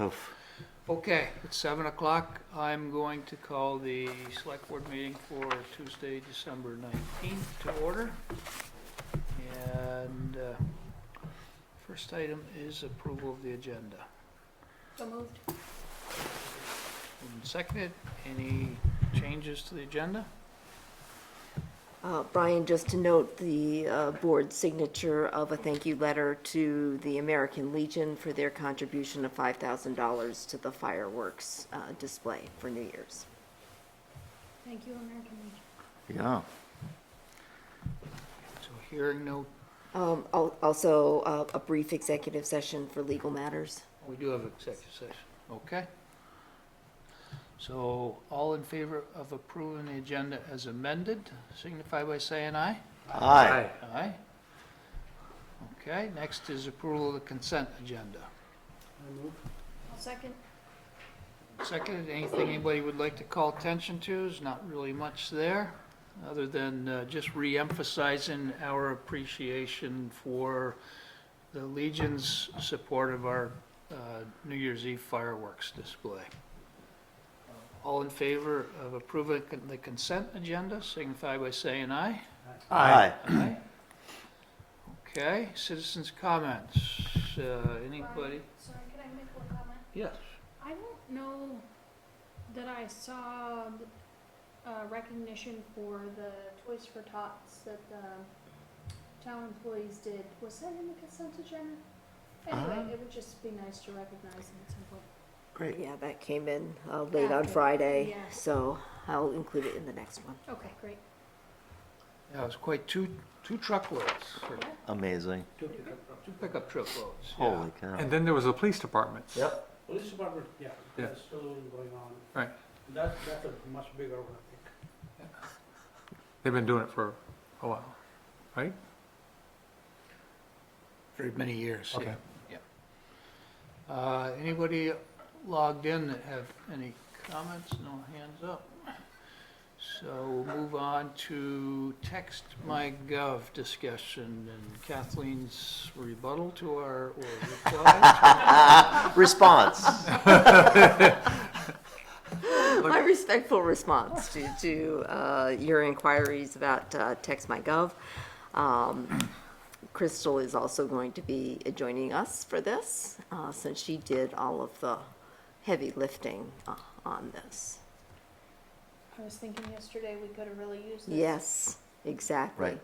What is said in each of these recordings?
Oof. Okay, it's 7 o'clock. I'm going to call the select board meeting for Tuesday, December 19th to order. And first item is approval of the agenda. So moved. Moved and seconded. Any changes to the agenda? Brian, just to note the board signature of a thank you letter to the American Legion for their contribution of $5,000 to the fireworks display for New Year's. Thank you, American Legion. Yeah. So hearing no, Also, a brief executive session for legal matters. we do have executive session. Okay. So all in favor of approving the agenda as amended, signify by saying aye. Aye. Aye. Okay, next is approval of the consent agenda. I'll second. Seconded, anything anybody would like to call attention to? There's not really much there, other than just re-emphasizing our appreciation for the Legion's support of our New Year's Eve fireworks display. All in favor of approving the consent agenda, signify by saying aye. Aye. Aye. Okay, citizens' comments. Anybody? Sorry, can I make one comment? Yes. I don't know that I saw recognition for the Toys for Tots that the town employees did. Was that in the consent agenda? Anyway, it would just be nice to recognize them at some point. Great. Yeah, that came in late on After, Friday, yeah. so I'll include it in the next one. Okay, great. Yeah, it was quite two truckloads, or Yeah. Amazing. two pickup truckloads. yeah. Holy cow. And then there was the police department. Yep. Police department, yeah, Yeah. that's still going on. Right. That's a much bigger one, I think. They've been doing it for a while, right? For many years. yeah. Okay. Anybody logged in that have any comments? No hands up. So we'll move on to text my gov discussion and Kathleen's rebuttal to our, or reply. Response. My respectful response to your inquiries about TextMyGov. Crystal is also going to be joining us for this, since she did all of the heavy lifting on this. I was thinking yesterday we could have really used this. Yes, exactly. Right.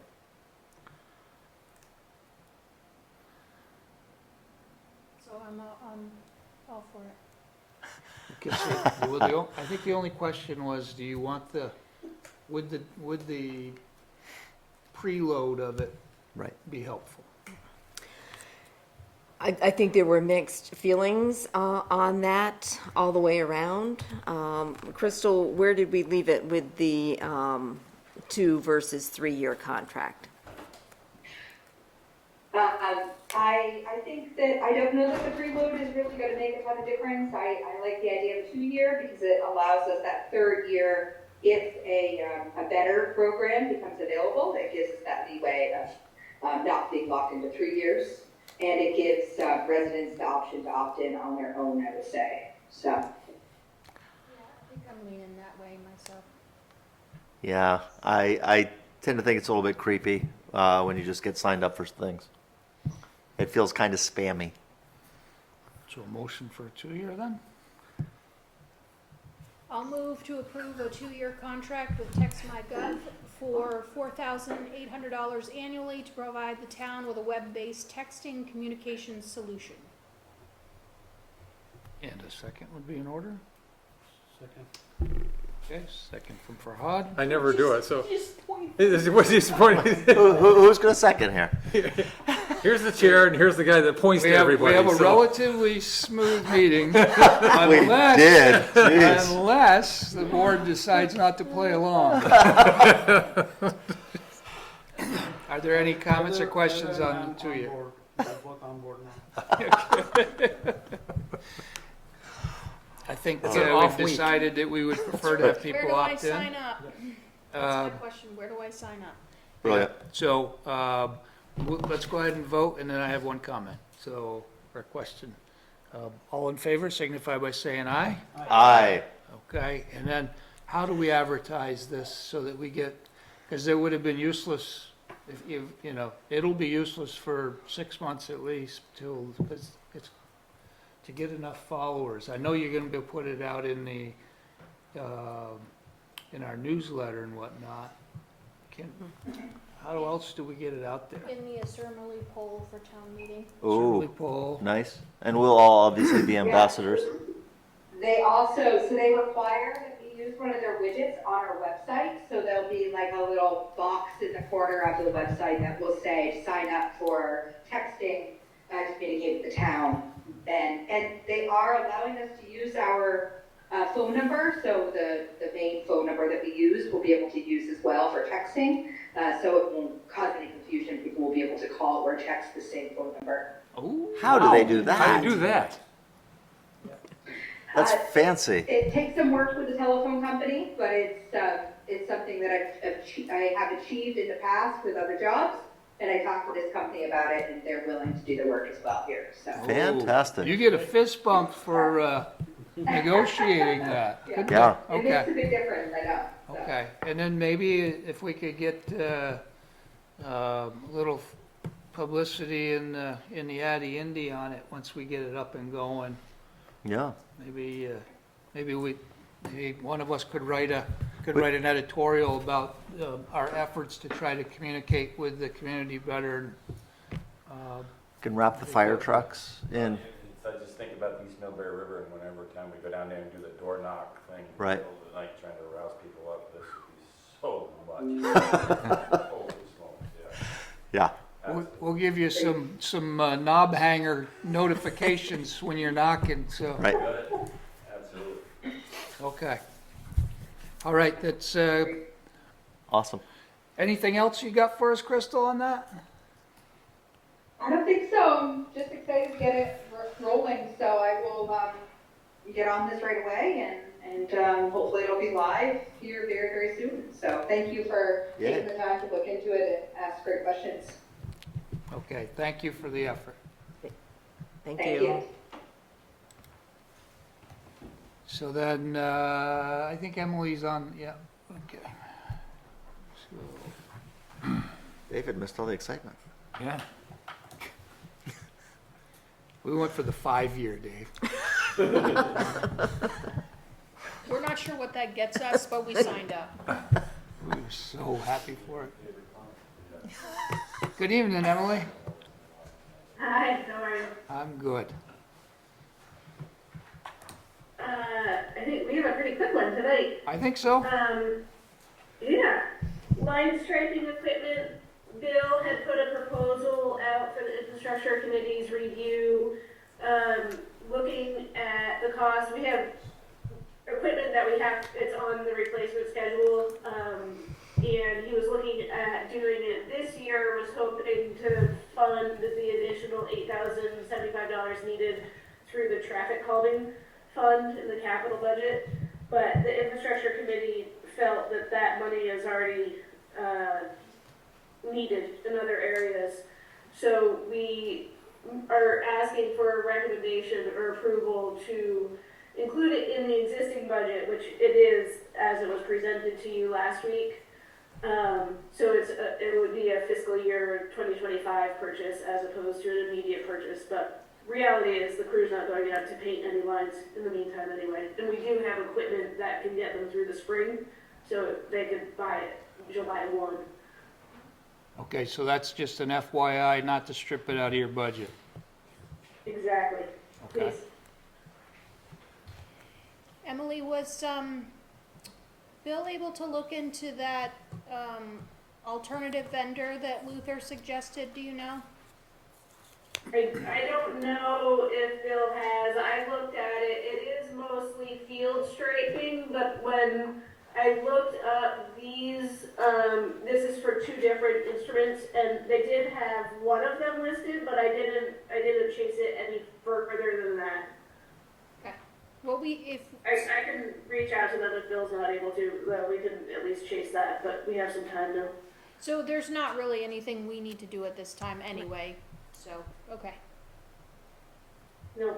So I'm all for it. Okay, so, I think the only question was, do you want would the preload of it Right. be helpful? I think there were mixed feelings on that all the way around. Crystal, where did we leave it with the 2 versus 3 year contract? I think that, I don't know that the preload is really going to make a ton of difference. I like the idea of a 2-year because it allows us that 3rd year, if a better program becomes available, it gives us that leeway of not being locked into 3 years. And it gives residents the option to opt in on their own, I would say. So. Yeah, I think I'm leaning that way myself. Yeah, I tend to think it's a little bit creepy when you just get signed up for things. It feels kind of spammy. So a motion for a 2-year then? I'll move to approve a 2-year contract with TextMyGov for $4,800 annually to provide the town with a web-based texting communications solution. And a second would be in order? Second. Okay, second from Farhad. I never do it, so. Just point. What's disappointing? Who's going to second here? Here's the chair and here's the guy that points to We everybody. have a so- relatively smooth meeting, We unless, did. Jeez. unless the board decides not to play along. Are there any comments or questions on the 2-year? We're both on board now. I think It's an off we've week. decided that we would prefer to have Where people do I opt in. sign up? That's my question. Where do I sign up? Brilliant. So let's go ahead and vote, and then I have one comment, so, or a question. All in favor signify by saying aye. Aye. Okay, and then how do we advertise this so that we get, because it would have been useless if you know, it'll be useless for 6 months at least till, because it's, to get enough followers. I know you're gonna be put it out in the, in our newsletter and whatnot. How else do we get it out there? In the Assembly poll for town meeting. Certainly Ooh, poll. nice. And we'll all obviously be ambassadors. They also, so they require that we use one of their widgets on our website. So there'll be like a little box in the corner of the website that will say, sign up for texting to mitigate the town. And they are allowing us to use our phone number. So the main phone number that we use, we'll be able to use as well for texting. So it won't cause any confusion. People will be able to call or text the same phone number. Ooh. How do they do How that? do you do that? That's fancy. It takes some work with the telephone company, but it's something that I have achieved in the past with other jobs. And I talked to this company about it, and they're willing to do the work as well here. So Fantastic. You get a fist bump for negotiating that. yeah, Yeah. it makes Okay, a big difference. I know. So. okay. And then maybe if we could get a little publicity in the Addy Indy on it once we get it up and going. Yeah. Maybe one of us could write an editorial about our efforts to try to communicate with the community better. Can wrap the fire trucks in. I just think about the East Middlebury River, and whenever time we go down there and do the door knock thing in the Right. middle of the night, trying to rouse people up, this would be so much. Holy smokes, yeah. Yeah. We'll give you some knob hanger notifications when you're knocking. So Right. Got it? Absolutely. okay, all right. That's Awesome. anything else you got for us, Crystal, on that? I don't think so. I'm just excited to get it rolling. So I will get on this right away, and hopefully it'll be live here very, very soon. So thank you for taking the time to look into it and ask great questions. Okay, thank you for the effort. Thank Thank you. you. So then, I think Emily's on, yeah, okay. So, David missed all the excitement. yeah. We went for the 5-year, Dave. We're not sure what that gets us, but we signed up. We were so happy for it. Good evening, Emily. Hi, how are you? I'm good. I think we have a pretty quick one tonight. I think so. Yeah. Line striping equipment. Bill had put a proposal out for the infrastructure committee's review. Looking at the cost, we have equipment that we have, it's on the replacement schedule. And he was looking at doing it this year, was hoping to fund the additional $8,075 needed through the traffic calming fund in the capital budget. But the infrastructure committee felt that that money is already needed in other areas. So we are asking for a recommendation or approval to include it in the existing budget, which it is as it was presented to you last week. So it would be a fiscal year 2025 purchase as opposed to an immediate purchase. But reality is the crew's not going out to paint any lines in the meantime anyway. And we do have equipment that can get them through the spring, so they could buy it July 1. Okay, so that's just an FYI, not to strip it out of your budget. Exactly. Okay. Please. Emily, was Bill able to look into that alternative vendor that Luther suggested? Do you know? I don't know if Bill has. I looked at it. It is mostly field striping, but when I looked up these, this is for 2 different instruments, and they did have one of them listed, but I didn't chase it any further than that. Okay. Well, if I can reach out to them if Bill's not able to. We can at least chase that, but we have some time now. so, there's not really anything we need to do at this time anyway. So, okay. No.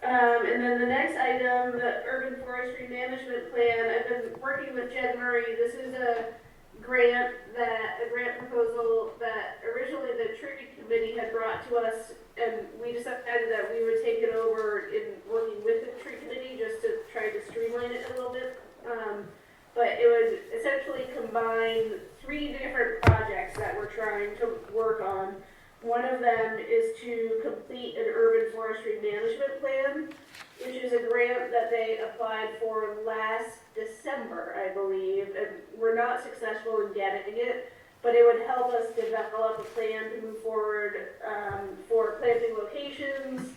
And then the next item, the urban forestry management plan, I've been working with Jen Murray. This is a grant proposal that originally the tree committee had brought to us, and we decided that we would take it over in working with the tree committee just to try to streamline it a little bit. But it would essentially combine 3 different projects that we're trying to work on. One of them is to complete an urban forestry management plan, which is a grant that they applied for last December, I believe, and we're not successful in getting it, but it would help us develop a plan to move forward for planting locations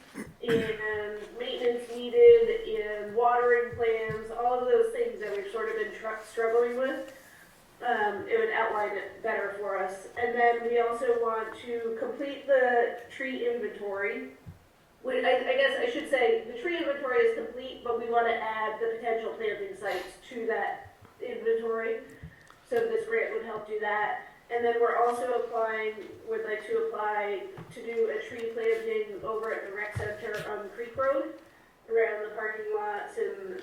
and maintenance needed and watering plans, all of those things that we've sort of been struggling with. It would outline it better for us. And then we also want to complete the tree inventory. I guess I should say the tree inventory is complete, but we want to add the potential planting sites to that inventory. So this grant would help do that. And then we're also would like to apply to do a tree planting over at the rec center on Creek Road around the parking lots, and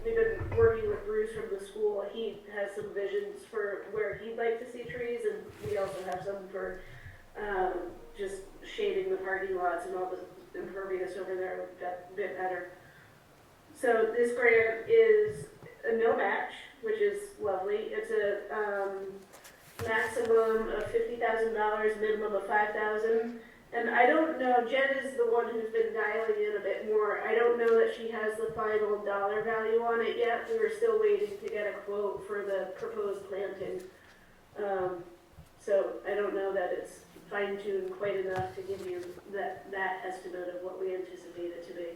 we've been working with Bruce from the school. He has some visions for where he'd like to see trees, and we also have some for just shading the parking lots and all the impervious over there a bit better. So this grant is a no match, which is lovely. It's a maximum of $50,000, minimum of $5,000. And I don't know, Jen is the one who's been dialing in a bit more. I don't know that she has the final dollar value on it yet. We were still waiting to get a quote for the proposed planting. So I don't know that it's fine-tuned quite enough to give you that estimate of what we anticipate it to be.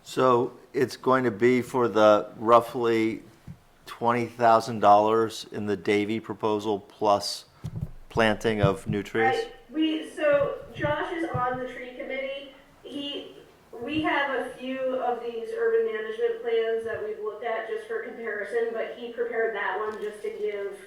So it's going to be for the roughly $20,000 in the Davy proposal plus planting of new trees? Right. So Josh is on the tree committee. We have a few of these urban management plans that we've looked at just for comparison, but he prepared that one just to give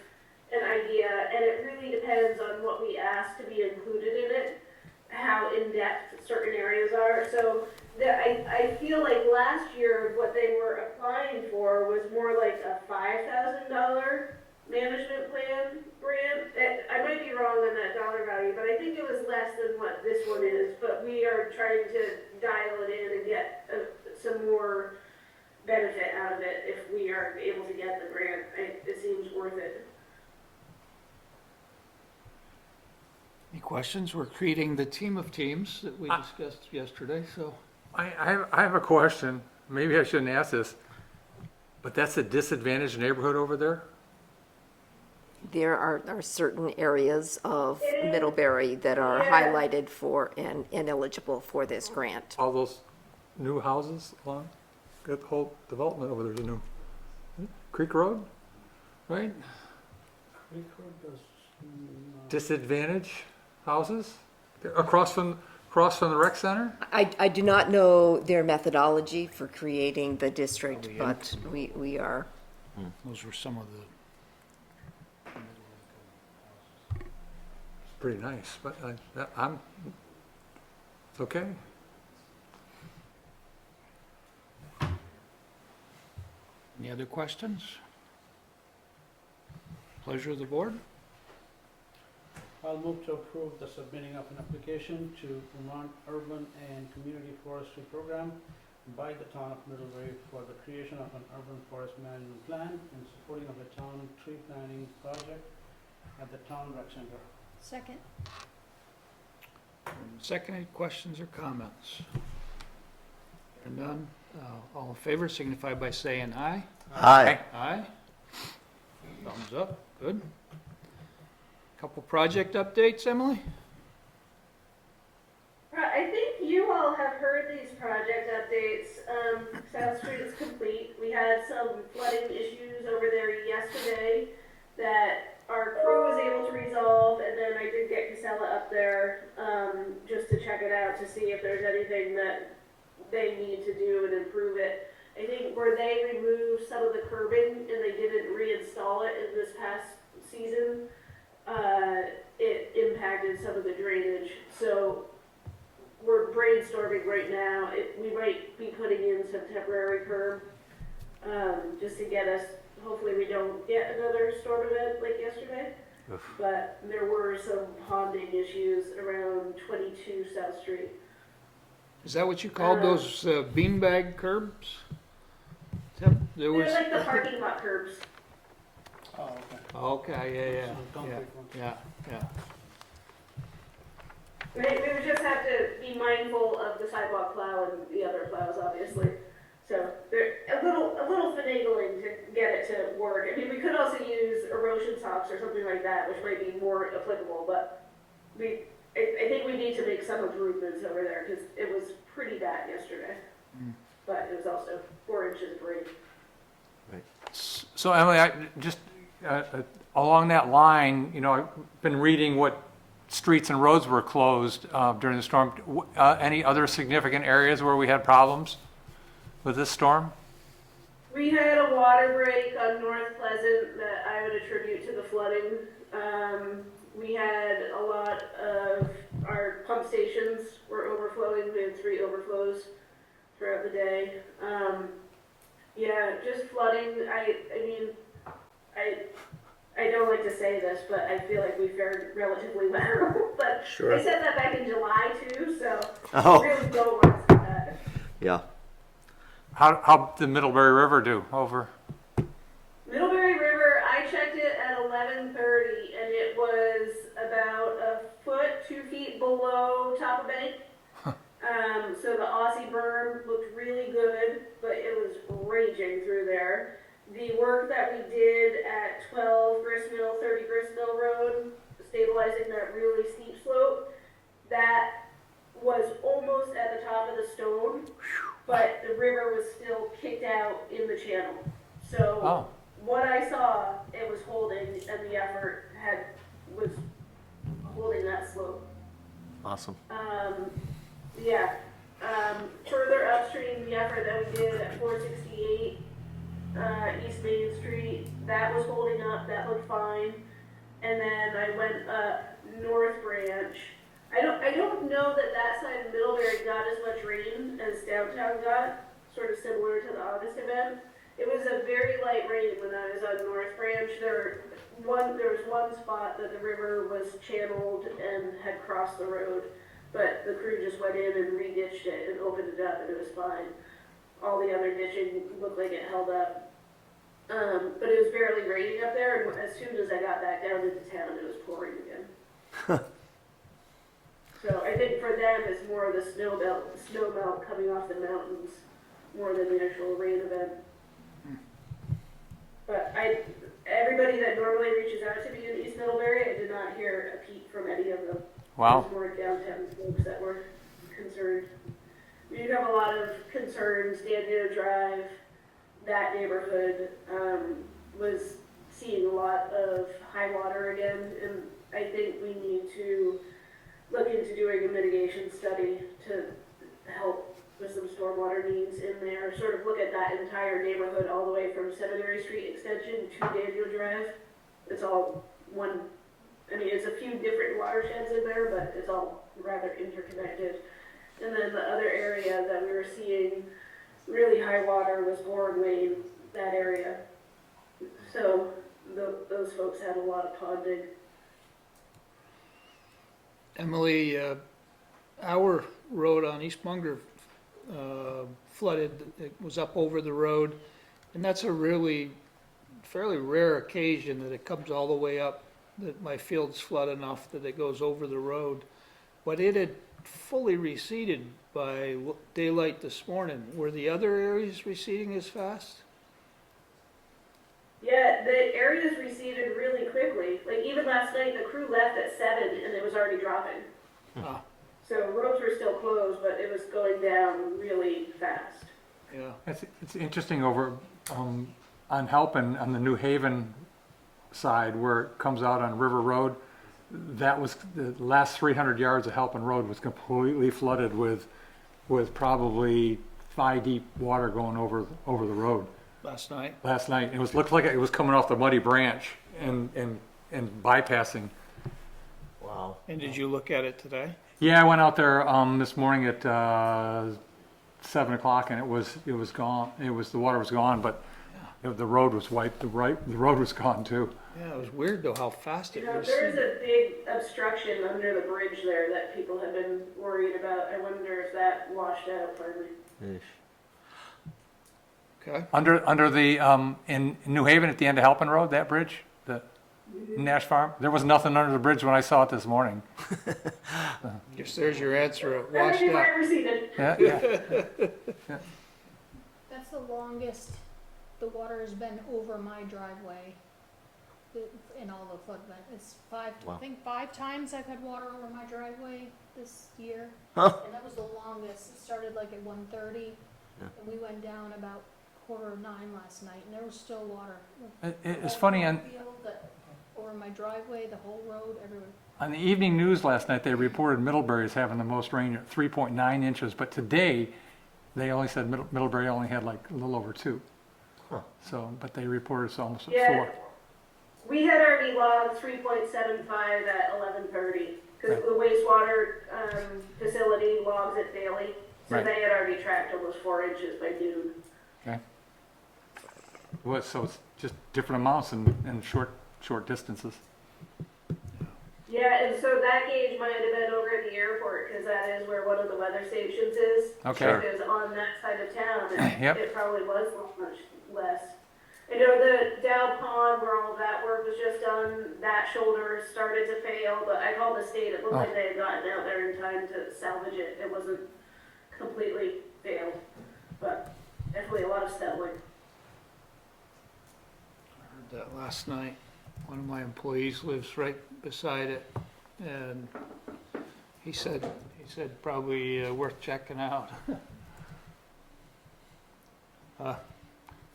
an idea, and it really depends on what we ask to be included in it, how in-depth certain areas are. So I feel like last year what they were applying for was more like a $5,000 management plan grant. I might be wrong on that dollar value, but I think it was less than what this one is. But we are trying to dial it in and get some more benefit out of it if we are able to get the grant. It seems worth it. Any questions? We're creating the team of teams that we discussed yesterday, so. I have a question. Maybe I shouldn't ask this, but that's a disadvantaged neighborhood over there? There are certain areas of It is. Middlebury that are Yeah. highlighted for and ineligible for this grant. All those new houses along, that whole development over there is a new Creek Road, right? Disadvantaged houses across from the rec center? I do not know their methodology for creating the district, Oh, yeah. but we are, Those were some of the. It's pretty nice, but it's okay. Any other questions? Pleasure of the board? I'll move to approve the submitting of an application to Vermont Urban and Community Forestry Program by the town of Middlebury for the creation of an urban forest management plan and supporting of the town tree planting project at the town rec center. Second. Second, any questions or comments? Hearing none, all in favor signify by saying aye. Aye. Aye. Thumbs up, good. Couple project updates, Emily? I think you all have heard these project updates. South Street is complete. We had some flooding issues over there yesterday that our crew was able to resolve, and then I did get Casella up there just to check it out to see if there's anything that they need to do and improve it. I think where they removed some of the curbing and they didn't reinstall it in this past season, it impacted some of the drainage. So we're brainstorming right now. We might be putting in some temporary curb, just to get us, hopefully we don't get another storm event like yesterday. But there were some ponding issues around 22 South Street. Is that what you called those beanbag curbs? There They're was. like the parking lot curbs. Oh, okay. Okay, So concrete ones. yeah. We would just have to be mindful of the sidewalk plow and the other plows, obviously. So they're a little finagling to get it to work. I mean, we could also use erosion socks or something like that, which might be more applicable, but I think we need to make some improvements over there because it was pretty bad yesterday. But it was also 4 inches of rain. So Emily, along that line, I've been reading what streets and roads were closed during the storm. Any other significant areas where we had problems with this storm? We had a water break on North Pleasant that I would attribute to the flooding. We had a lot of our pump stations were overflowing. We had 3 overflows throughout the day. Yeah, just flooding. I don't like to say this, but I feel like we fared relatively well. But Sure. I said that back in July too, so Oh. I really don't want to say that. Yeah. How did the Middlebury River do over? Middlebury River, I checked it at 11:30, and it was about a foot, 2 feet below top of bank. So the Aussie berm looked really good, but it was raging through there. The work that we did at 12 Gristmill, 30 Gristmill Road, stabilizing that really steep slope, that was almost at the top of the stone, but the river was still kicked out in the channel. So what I saw, it was holding, and the effort was holding that slope. Awesome. Yeah. Further upstream, the effort that we did at 468 East Main Street, that was holding up, that looked fine. And then I went up North Branch. I don't know that side of Middlebury got as much rain as downtown got, sort of similar to the August event. It was a very light rain when I was on North Branch. There was one spot that the river was channeled and had crossed the road, but the crew just went in and re-ditched it and opened it up, and it was fine. All the other ditching looked like it held up. But it was barely raining up there, and as soon as I got back down into town, it was pouring again. So I think for them, it's more of the snow melt coming off the mountains, more than the actual rain event. But everybody that normally reaches out to me in East Middlebury, I did not hear a peep from any of them. Wow. It was more downtown folks that were concerned. We did have a lot of concerns. Danville Drive, that neighborhood was seeing a lot of high water again, and I think we need to look into doing a mitigation study to help with some stormwater needs in there. Sort of look at that entire neighborhood all the way from Seminary Street Extension to Danville Drive. It's all one. I mean, it's a few different watersheds in there, but it's all rather interconnected. And then the other area that we were seeing really high water was Warren Lane, that area. So those folks had a lot of ponding. Emily, our road on East Munger flooded. It was up over the road, and that's a really fairly rare occasion that it comes all the way up, that my field's flood enough that it goes over the road. But it had fully receded by daylight this morning. Were the other areas receding as fast? Yeah, the areas receded really quickly. Like even last night, the crew left at 7 and it was already dropping. Ah, So roads were still closed, but it was going down really fast. yeah. It's interesting over on Halpin on the New Haven side where it comes out on River Road. That was the last 300 yards of Halpin Road was completely flooded with probably thigh deep water going over the road. Last night. Last night, it looked like it was coming off the Muddy Branch and bypassing. Wow. And did you look at it today? Yeah, I went out there this morning at 7 o'clock, and it was gone. The water was gone, but the road was wiped. The road was gone too. Yeah, it was weird though how fast it There's receded. a big obstruction under the bridge there that people have been worried about. I wonder if that washed out finally. Okay. Under the in New Haven at the end of Halpin Road, that bridge, the Nash Farm, there was nothing under the bridge when I saw it this morning. Guess there's your answer. It Not washed before out. I receded. Yeah. That's the longest the water has been over my driveway in all the flood event. It's I Wow. think 5 times I've had water over my driveway this year. Huh. And that was the longest. It started like at 1:30, Yeah. and we went down about 8:45 last night, and there was still water. It's funny, Over my driveway, the whole road, everywhere. on the evening news last night, they reported Middlebury is having the most rain at 3.9 inches, but today, they only said Middlebury only had like a little over 2. Huh. So, but they reported it's almost at Yeah. 4. We had already logged 3.75 at 11:30 because the wastewater facility logs it daily. So Right. they had already tracked almost 4 inches by noon. Okay. Well, so it's just different amounts in short distances. Yeah, and so that gauge might have been over at the airport because that is where one of the weather stations is. Okay. Because on that side of town, Yep. it probably was much less. I know the Dow Pond where all that work was just done, that shoulder started to fail, but I called the state. It looked like they had gotten out there in time to salvage it. It wasn't completely failed, but definitely a lot of settling. Heard that last night. One of my employees lives right beside it, and he said probably worth checking out.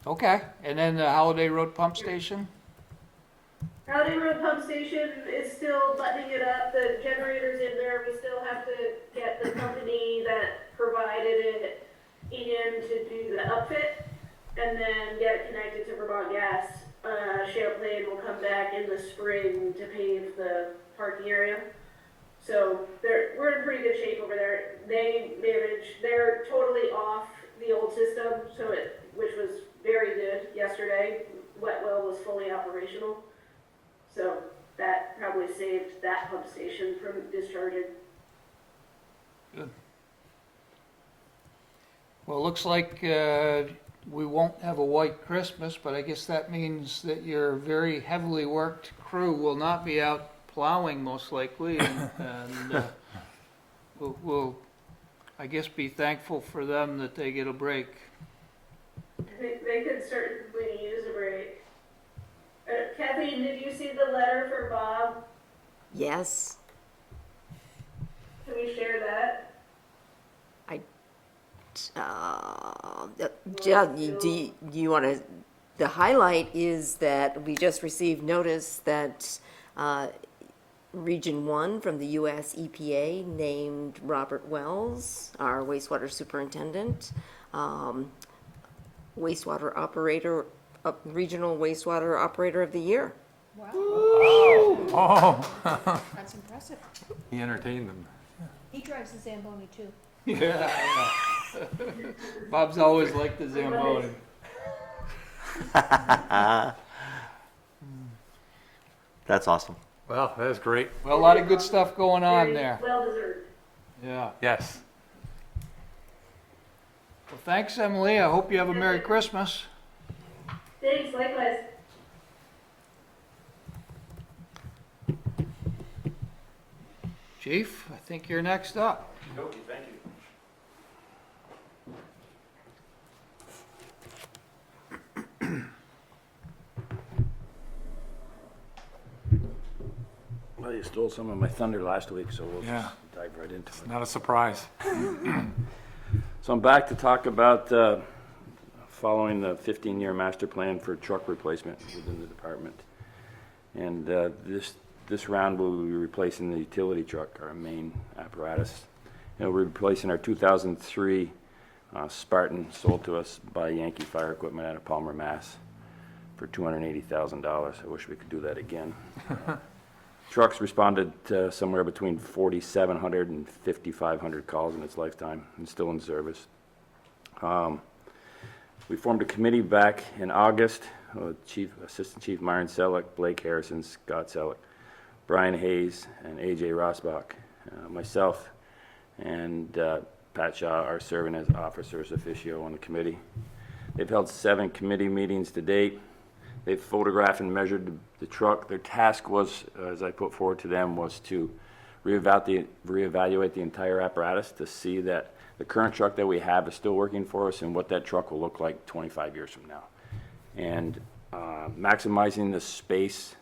Okay, and then the Holiday Road Pump Station? Howdy Road Pump Station is still buttoning it up. The generator's in there. We still have to get the company that provided it in to do the upfit and then get it connected to Vermont Gas. Champlain will come back in the spring to pave the parking area. So we're in pretty good shape over there. They're totally off the old system, which was very good yesterday. Wet well was fully operational. So that probably saved that pump station from discharging. Good. Well, it looks like we won't have a white Christmas, but I guess that means that your very heavily worked crew will not be out plowing most likely, and we'll, I guess, be thankful for them that they get a break. They could certainly use a break. Kathleen, did you see the letter for Bob? Yes, Can we share that? yeah, do you want to, the highlight is that we just received notice that Region 1 from the US EPA named Robert Wells, our wastewater superintendent, wastewater operator, regional wastewater operator of the year. Wow, Oh, that's impressive. he entertained them. He drives the Zamboni too. Yeah, I know. Bob's always liked the Zamboni. That's awesome. Well, that is great. Well, a lot of good stuff going on there. Well deserved. Yeah. Yes. Well, thanks, Emily. I hope you have a Merry Christmas. Thanks, likewise. Chief, I think you're next up. Okay, thank you. Well, you stole some of my thunder last week, so we'll Yeah. just dive right into it. Not a surprise. So I'm back to talk about following the 15-year master plan for truck replacement within the department. And this round we'll be replacing the utility truck, our main apparatus. And we're replacing our 2003 Spartan sold to us by Yankee Fire Equipment out of Palmer, Mass. for $280,000. I wish we could do that again. Trucks responded to somewhere between 4,700 and 5,500 calls in its lifetime, and still in service. We formed a committee back in August, Assistant Chief Myron Selleck, Blake Harrison, Scott Selleck, Brian Hayes, and AJ Rosbach. Myself and Pat Shaw are serving as officers officio on the committee. They've held 7 committee meetings to date. They've photographed and measured the truck. Their task was, as I put forward to them, was to reevaluate the entire apparatus to see that the current truck that we have is still working for us and what that truck will look like 25 years from now. And maximizing the space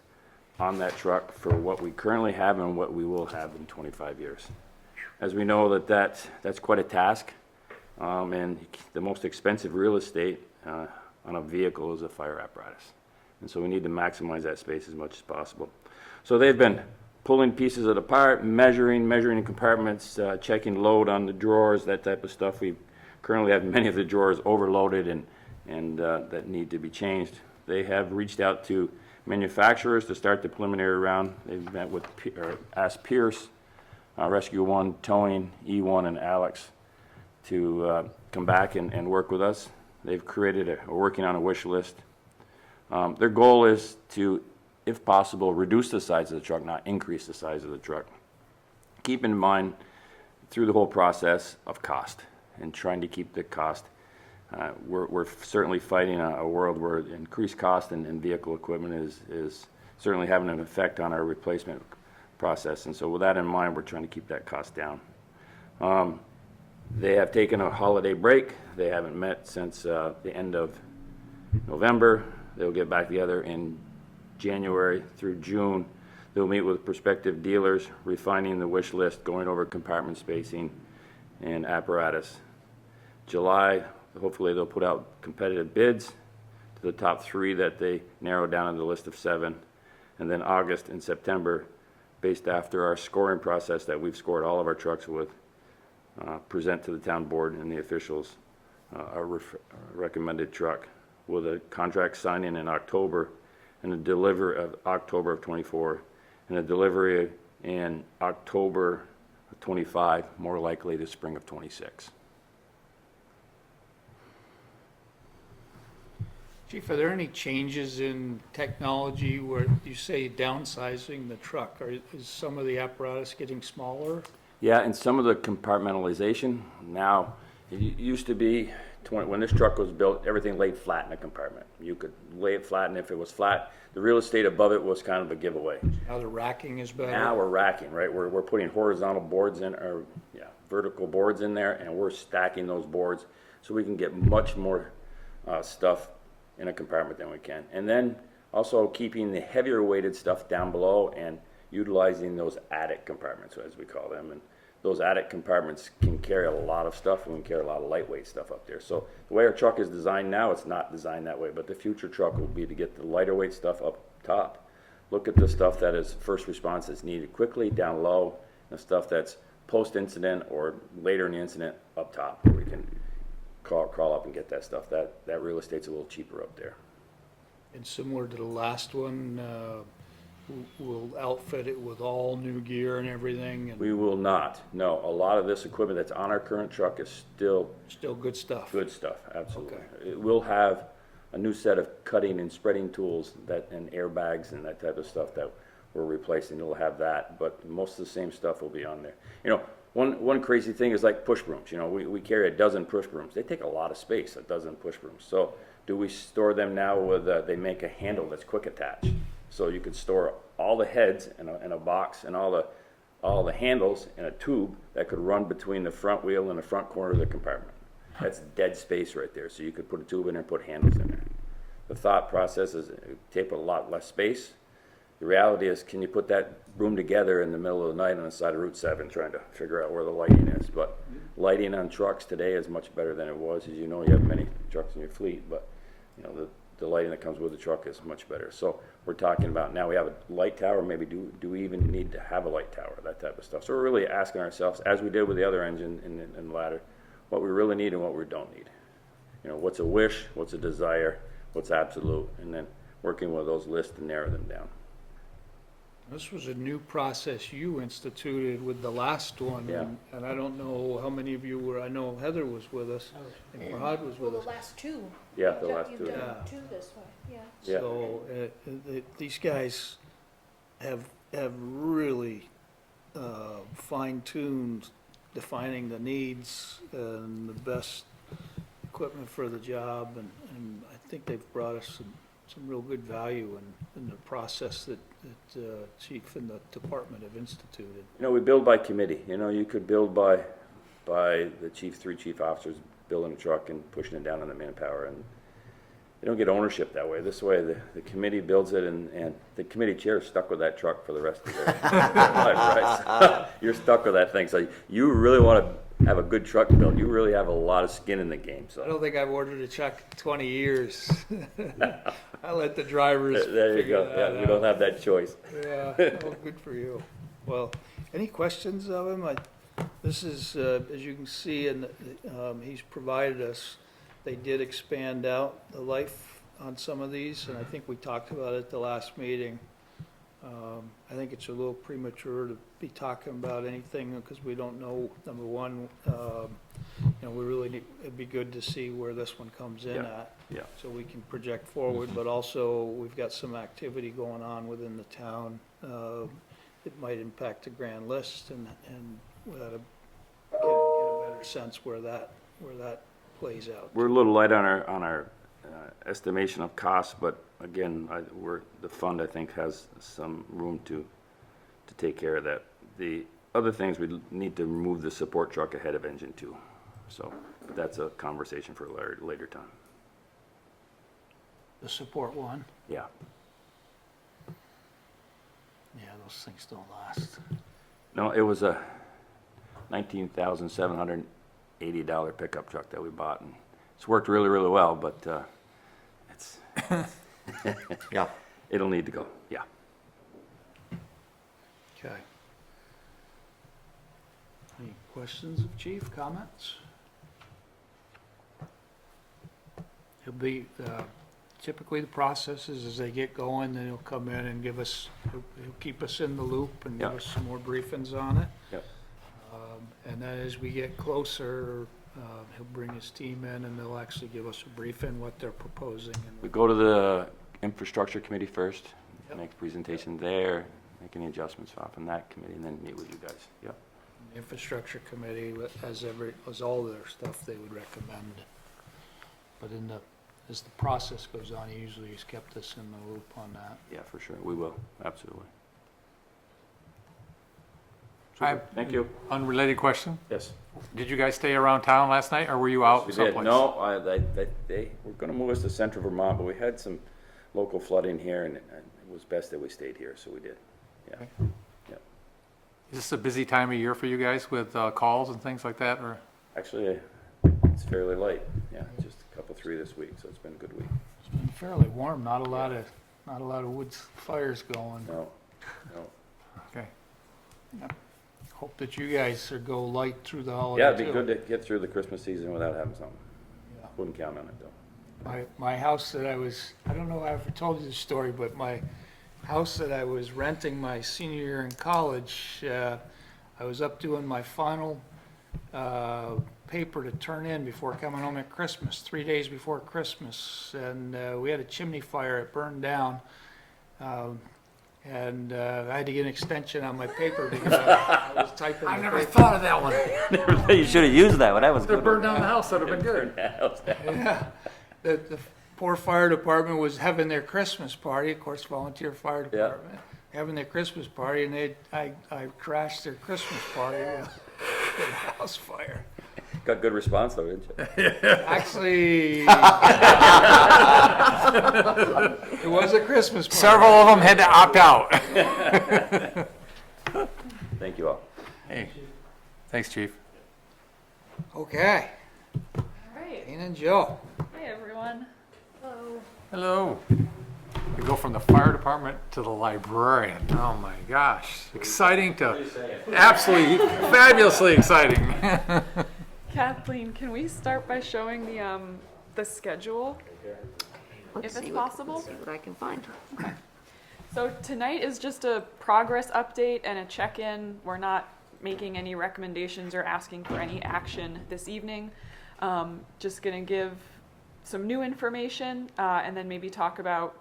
on that truck for what we currently have and what we will have in 25 years. As we know that's quite a task, and the most expensive real estate on a vehicle is a fire apparatus. And so we need to maximize that space as much as possible. So they've been pulling pieces of it apart, measuring in compartments, checking load on the drawers, that type of stuff. We currently have many of the drawers overloaded and that need to be changed. They have reached out to manufacturers to start the preliminary round. They've met with asked Pierce, Rescue One, Towing, E1, and Alex to come back and work with us. They've created working on a wish list. Their goal is to, if possible, reduce the size of the truck, not increase the size of the truck. Keep in mind through the whole process of cost and trying to keep the cost. We're certainly fighting a world where increased cost in vehicle equipment is certainly having an effect on our replacement process. And so with that in mind, we're trying to keep that cost down. They have taken a holiday break. They haven't met since the end of November. They'll get back together in January through June. They'll meet with prospective dealers, refining the wish list, going over compartment spacing and apparatus. July, hopefully they'll put out competitive bids to the top 3 that they narrowed down in the list of 7. And then August and September, based after our scoring process that we've scored all of our trucks with, present to the town board and the officials a recommended truck with a contract signing in October and a delivery of October of 24 and a delivery in October of 25, more likely the spring of 26. Chief, are there any changes in technology where you say downsizing the truck? Is some of the apparatus getting smaller? Yeah, and some of the compartmentalization. Now, it used to be, when this truck was built, everything laid flat in a compartment. You could lay it flat, and if it was flat, the real estate above it was kind of a giveaway. Now the racking is better? Now we're racking, right? We're putting horizontal boards in, or vertical boards in there, and we're stacking those boards so we can get much more stuff in a compartment than we can. And then also keeping the heavier weighted stuff down below and utilizing those attic compartments, as we call them. And those attic compartments can carry a lot of stuff, and we can carry a lot of lightweight stuff up there. So the way our truck is designed now, it's not designed that way, but the future truck will be to get the lighter weight stuff up top. Look at the stuff that is first response that's needed quickly down low, and the stuff that's post-incident or later in the incident up top, where we can crawl up and get that stuff. That real estate's a little cheaper up there. And similar to the last one, we'll outfit it with all new gear and everything? And We will not. No, a lot of this equipment that's on our current truck is still good stuff? good stuff, absolutely. Okay. It will have a new set of cutting and spreading tools and airbags and that type of stuff that we're replacing. It'll have that, but most of the same stuff will be on there. You know, one crazy thing is like push brooms. You know, we carry a dozen push brooms. They take a lot of space, a dozen push brooms. So do we store them now with, they make a handle that's quick attach. So you could store all the heads in a box and all the handles in a tube that could run between the front wheel and the front corner of the compartment. That's dead space right there. So you could put a tube in there and put handles in there. The thought process is it take a lot less space. The reality is, can you put that broom together in the middle of the night on the side of Route 7 trying to figure out where the lighting is? But lighting on trucks today is much better than it was. As you know, you have many trucks in your fleet, but you know the lighting that comes with the truck is much better. So we're talking about now we have a light tower. Maybe do we even need to have a light tower? That type of stuff. So we're really asking ourselves, as we did with the other engine in the ladder, what we really need and what we don't need. You know, what's a wish, what's a desire, what's absolute, and then working with those lists to narrow them down. This was a new process you instituted with the last one. Yeah. And I don't know how many of you were, I know Heather was with us, and Farhad was Well, with the us. last two. Yeah, the last You've two. done Yeah. two this way, yeah. Yeah. So, these guys have really fine-tuned defining the needs and the best equipment for the job, and I think they've brought us some real good value in the process that Chief and the department have instituted. You know, we build by committee. You know, you could build by the chief, 3 chief officers building a truck and pushing it down on the manpower, and they don't get ownership that way. This way, the committee builds it, and the committee chair is stuck with that truck for the rest of their life, right? So you're stuck with that thing. So you really want to have a good truck built. You really have a lot of skin in the game. I So don't think I've ordered a truck in 20 years. I let the drivers there you figure go. that Yeah, out. you don't have that choice. Yeah, well, good for you. Well, any questions of him? This is, as you can see, and he's provided us, they did expand out the life on some of these, and I think we talked about it at the last meeting. I think it's a little premature to be talking about anything because we don't know, number one, we really need, it'd be good to see where this one comes in Yeah, at. yeah. So we can project forward, but also we've got some activity going on within the town. It might impact the grand list and we ought to get a better sense where that plays out. We're a little light on our estimation of costs, but again, the fund, I think, has some room to take care of that. The other things, we need to move the support truck ahead of engine 2. So that's a conversation for a later time. The support one, Yeah. yeah, those things don't last. No, it was a $19,780 pickup truck that we bought, and it's worked really, really well, but it's Yeah. it'll need to go. Yeah. Okay. Any questions of Chief, comments? He'll be, typically the process is as they get going, then he'll come in and give us, he'll keep us in the loop and give Yep. us some more briefings on it. Yep. And then as we get closer, he'll bring his team in and they'll actually give us a briefing what they're proposing. We And go to the infrastructure committee first, Yep. make a presentation there, make any adjustments off in that committee, and then meet with you guys. Yep. the infrastructure committee, as all their stuff, they would recommend. But as the process goes on, he usually has kept us in the loop on that. Yeah, for sure. We will. Absolutely. I- Super. Thank you. Unrelated question. Yes. Did you guys stay around town last night, or were you out We did. someplace? No, they were going to move us to central Vermont, but we had some local flooding here, and it was best that we stayed here, so we did. Yeah. Okay. Is this a busy time of year for you guys with calls and things like that, or? Actually, it's fairly light. Yeah, just a couple, 3 this week, so it's been a good week. It's been fairly warm, not a lot of woods fires going. No. Okay. Hope that you guys go light through the holiday Yeah, it'd be too. good to get through the Christmas season without having something. Yeah. Wouldn't count on it, though. My house that I don't know if I ever told you the story, but my house that I was renting my senior year in college, I was up doing my final paper to turn in before coming home at Christmas, 3 days before Christmas, and we had a chimney fire. It burned down, and I had to get an extension on my paper because I was typing. I the never paper. thought of that one. You should have used that one. That was If it burned down the house, that'd have been good. Yeah, the poor fire department was having their Christmas party, of course, volunteer fire department, having their Christmas party, and I crashed their Christmas party with a house fire. Got good response, though, didn't you? Actually, it was a Christmas party. Several of them had to opt out. Thank you all. Hey, thanks, Chief. Okay, All right. Dean and Joe. Hi, everyone. Hello. Hello. We go from the fire department to the librarian. Oh my gosh. Exciting to, absolutely fabulously exciting. Kathleen, can we start by showing the schedule? Let's If it's see possible. Let's see what I can find. So tonight is just a progress update and a check-in. We're not making any recommendations or asking for any action this evening. Just gonna give some new information and then maybe talk about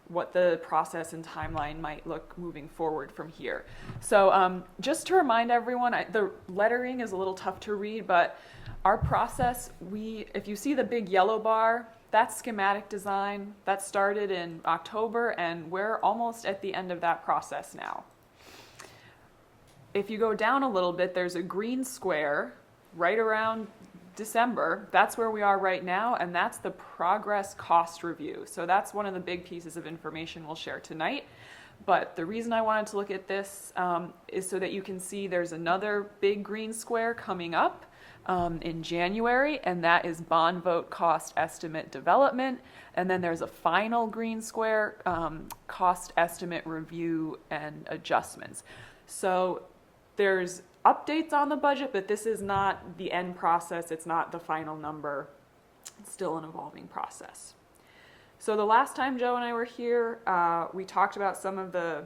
what the process and timeline might look moving forward from here. So just to remind everyone, the lettering is a little tough to read, but our process, if you see the big yellow bar, that's schematic design. That started in October, and we're almost at the end of that process now. If you go down a little bit, there's a green square right around December. That's where we are right now, and that's the progress cost review. So that's one of the big pieces of information we'll share tonight. But the reason I wanted to look at this is so that you can see there's another big green square coming up in January, and that is bond vote cost estimate development. And then there's a final green square, cost estimate review and adjustments. So there's updates on the budget, but this is not the end process. It's not the final number. It's still an evolving process. So the last time Joe and I were here, we talked about some of the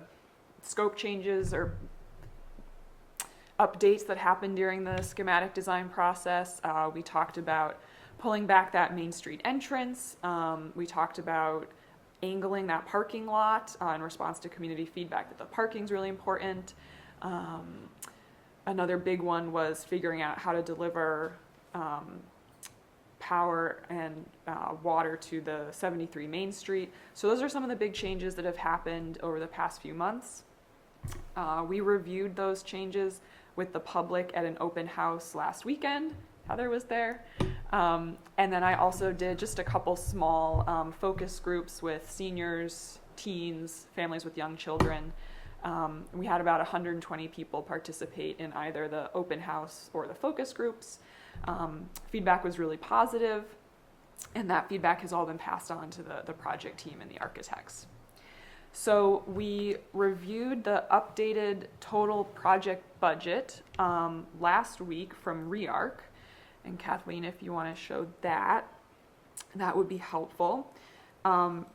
scope changes or updates that happened during the schematic design process. We talked about pulling back that Main Street entrance. We talked about angling that parking lot in response to community feedback that the parking's really important. Another big one was figuring out how to deliver power and water to the 73 Main Street. So those are some of the big changes that have happened over the past few months. We reviewed those changes with the public at an open house last weekend. Heather was there. And then I also did just a couple small focus groups with seniors, teens, families with young children. We had about 120 people participate in either the open house or the focus groups. Feedback was really positive, and that feedback has all been passed on to the project team and the architects. So we reviewed the updated total project budget last week from REARC. And Kathleen, if you want to show that, that would be helpful. The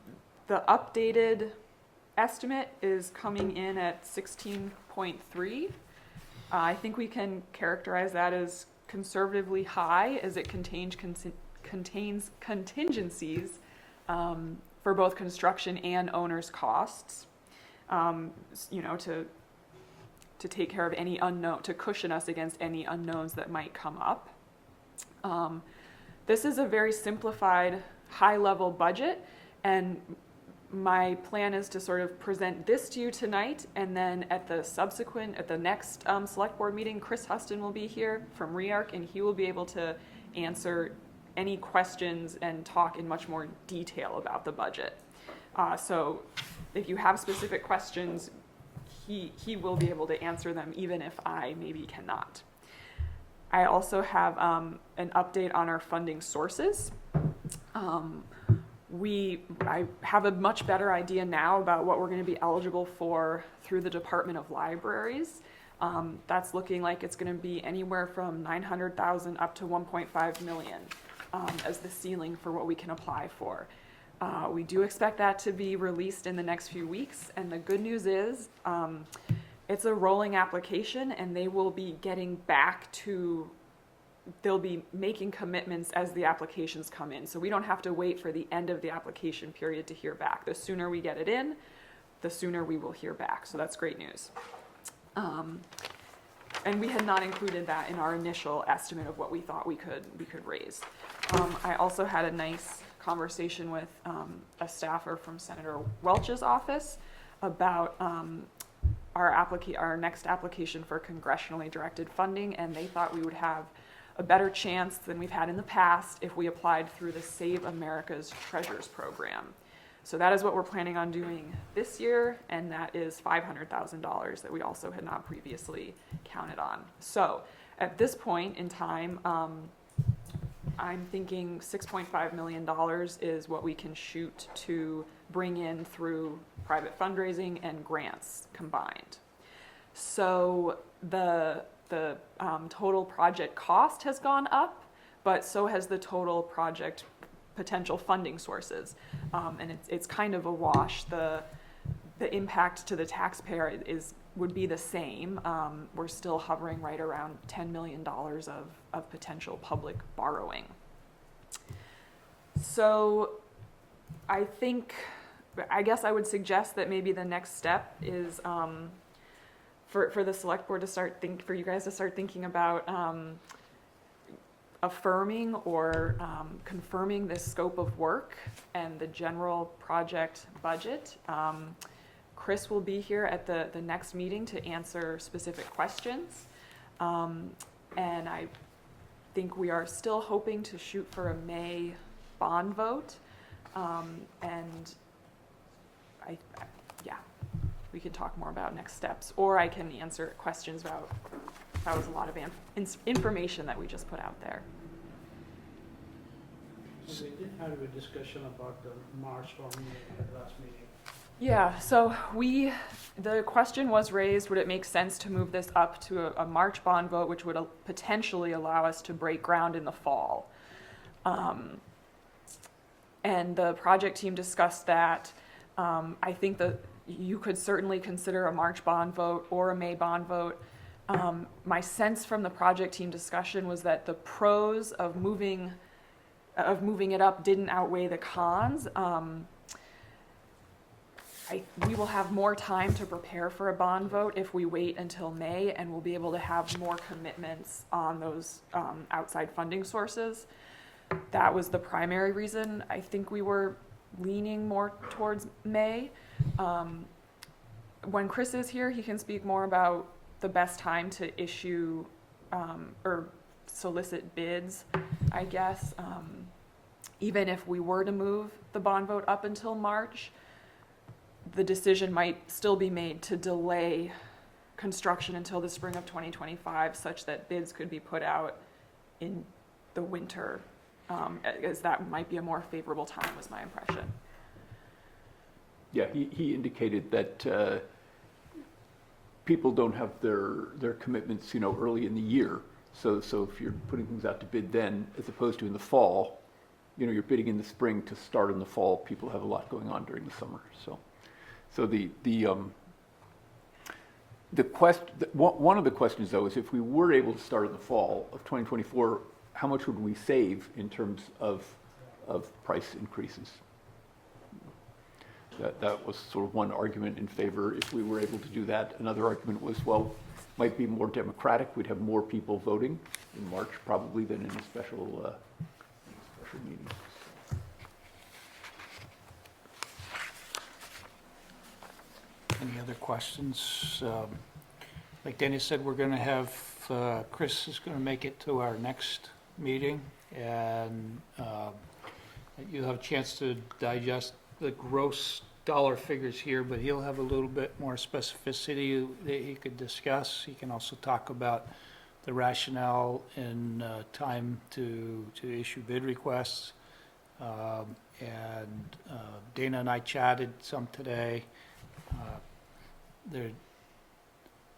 updated estimate is coming in at 16.3. I think we can characterize that as conservatively high, as it contains contingencies for both construction and owner's costs, to take care of any unknown, to cushion us against any unknowns that might come up. This is a very simplified, high-level budget, and my plan is to sort of present this to you tonight, and then at the next select board meeting, Chris Huston will be here from REARC, and he will be able to answer any questions and talk in much more detail about the budget. So if you have specific questions, he will be able to answer them, even if I maybe cannot. I also have an update on our funding sources. I have a much better idea now about what we're going to be eligible for through the Department of Libraries. That's looking like it's going to be anywhere from $900,000 up to $1.5 million as the ceiling for what we can apply for. We do expect that to be released in the next few weeks, and the good news is it's a rolling application, and they will be getting back to they'll be making commitments as the applications come in. So we don't have to wait for the end of the application period to hear back. The sooner we get it in, the sooner we will hear back. So that's great news. And we had not included that in our initial estimate of what we thought we could raise. I also had a nice conversation with a staffer from Senator Welch's office about our next application for congressionally directed funding, and they thought we would have a better chance than we've had in the past if we applied through the Save America's Treasures program. So that is what we're planning on doing this year, and that is $500,000 that we also had not previously counted on. So at this point in time, I'm thinking $6.5 million is what we can shoot to bring in through private fundraising and grants combined. So the total project cost has gone up, but so has the total project potential funding sources. And it's kind of a wash. the impact to the taxpayer would be the same. We're still hovering right around $10 million of potential public borrowing. So I guess I would suggest that maybe the next step is for the select board to for you guys to start thinking about affirming or confirming this scope of work and the general project budget. Chris will be here at the next meeting to answer specific questions. And I think we are still hoping to shoot for a May bond vote. And yeah, we can talk more about next steps, or I can answer questions about, that was a lot of information that we just put out there. So we did have a discussion about the March or May at last meeting. Yeah, so the question was raised, would it make sense to move this up to a March bond vote, which would potentially allow us to break ground in the fall? And the project team discussed that. I think that you could certainly consider a March bond vote or a May bond vote. My sense from the project team discussion was that the pros of moving it up didn't outweigh the cons. We will have more time to prepare for a bond vote if we wait until May, and we'll be able to have more commitments on those outside funding sources. That was the primary reason I think we were leaning more towards May. When Chris is here, he can speak more about the best time to issue or solicit bids, I guess. Even if we were to move the bond vote up until March, the decision might still be made to delay construction until the spring of 2025, such that bids could be put out in the winter, as that might be a more favorable time, was my impression. Yeah, he indicated that people don't have their commitments, early in the year. So if you're putting things out to bid then, as opposed to in the fall, you're bidding in the spring to start in the fall. People have a lot going on during the summer. So one of the questions though is, if we were able to start in the fall of 2024, how much would we save in terms of price increases? That was sort of one argument in favor if we were able to do that. Another argument was, well, might be more democratic. We'd have more people voting in March probably than in a special meeting. Any other questions? Like Danny said, we're going to have, Chris is going to make it to our next meeting, and you'll have a chance to digest the gross dollar figures here, but he'll have a little bit more specificity that he could discuss. He can also talk about the rationale and time to issue bid requests. And Dana and I chatted some today.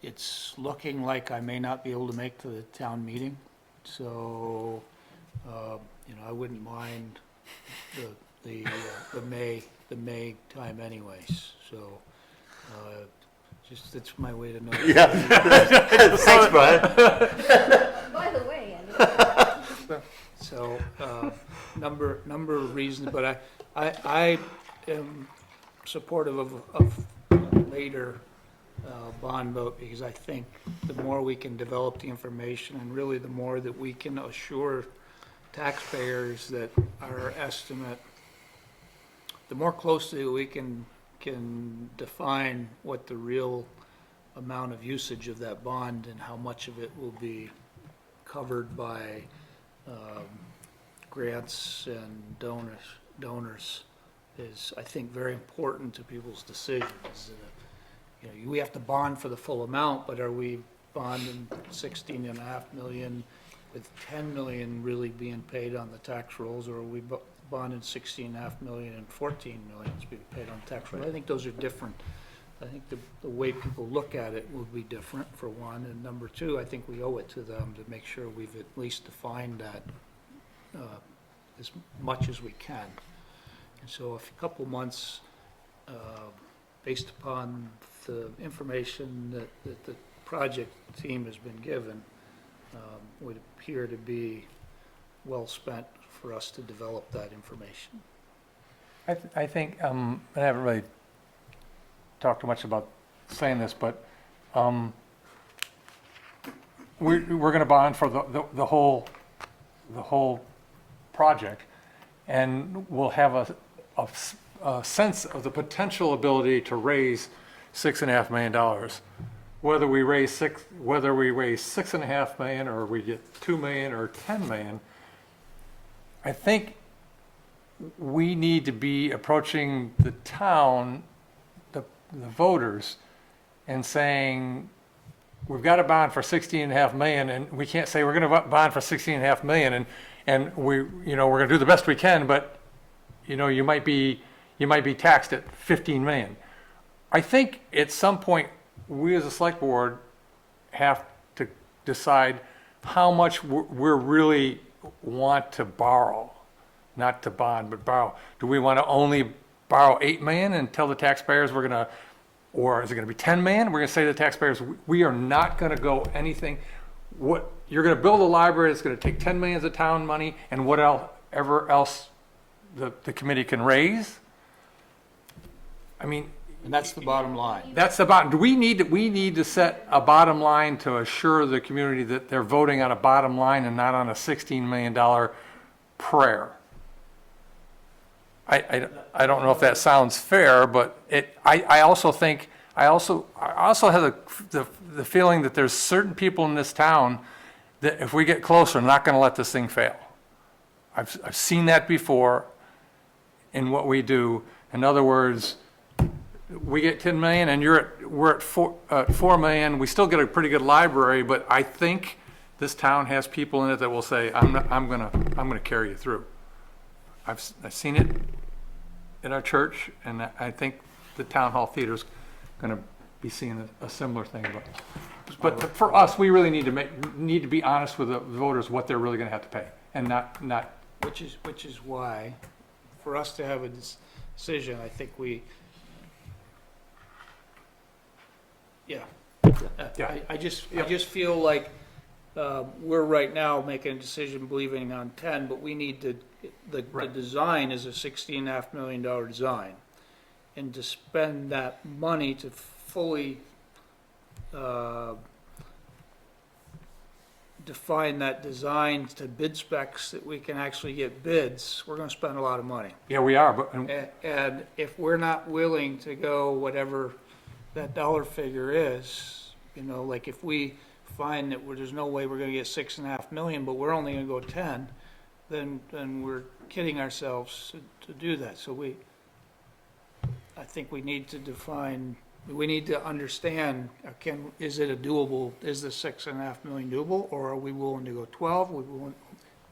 It's looking like I may not be able to make to the town meeting, so I wouldn't mind the May time anyways. So just that's my way to know. Yeah. Thanks, Brian. By the way, Andy. So number of reasons, but I am supportive of later bond vote, because I think the more we can develop the information, and really the more that we can assure taxpayers that our estimate, the more closely we can define what the real amount of usage of that bond and how much of it will be covered by grants and donors is, I think, very important to people's decisions. We have to bond for the full amount, but are we bonding 16.5 million with 10 million really being paid on the tax rolls, or are we bonding 16.5 million and 14 million is being paid on tax rolls? I think those are different. I think the way people look at it will be different, for one, and number two, I think we owe it to them to make sure we've at least defined that as much as we can. And so if a couple months based upon the information that the project team has been given, would appear to be well spent for us to develop that information. I think, I haven't really talked too much about saying this, but we're going to bond for the whole project, and we'll have a sense of the potential ability to raise $6.5 million. Whether we raise 6.5 million, or we get 2 million or 10 million, I think we need to be approaching the town, the voters, and saying, we've got a bond for 16.5 million, and we can't say we're going to bond for 16.5 million, and we're going to do the best we can, but, you might be taxed at 15 million. I think at some point, we as a select board have to decide how much we really want to borrow, not to bond, but borrow. Do we want to only borrow 8 million and tell the taxpayers we're going to, or is it going to be 10 million? We're going to say to the taxpayers, we are not going to go anything. What you're going to build a library that's going to take 10 million of town money, and whatever else the committee can raise. I mean, And that's the bottom line. that's the bottom. We need to set a bottom line to assure the community that they're voting on a bottom line and not on a $16 million prayer. I don't know if that sounds fair, but I also think, I also have the feeling that there's certain people in this town that if we get closer, are not going to let this thing fail. I've seen that before in what we do. In other words, we get 10 million and we're at 4 million. We still get a pretty good library, but I think this town has people in it that will say, I'm gonna carry you through. I've seen it in our church, and I think the town hall theater's gonna be seeing a similar thing. But for us, we really need to be honest with the voters what they're really gonna have to pay, and not. Which is why, for us to have a decision, I think I just feel like we're right now making a decision believing on 10, but we need to, the design is a $16.5 million design. And to spend that money to fully define that design to bid specs that we can actually get bids, we're going to spend a lot of money. Yeah, we are, but And if we're not willing to go whatever that dollar figure is, like if we find that there's no way we're going to get 6.5 million, but we're only going to go 10, then we're kidding ourselves to do that. So I think we need to define. We need to understand, is it is the 6.5 million doable, or are we willing to go 12? Are we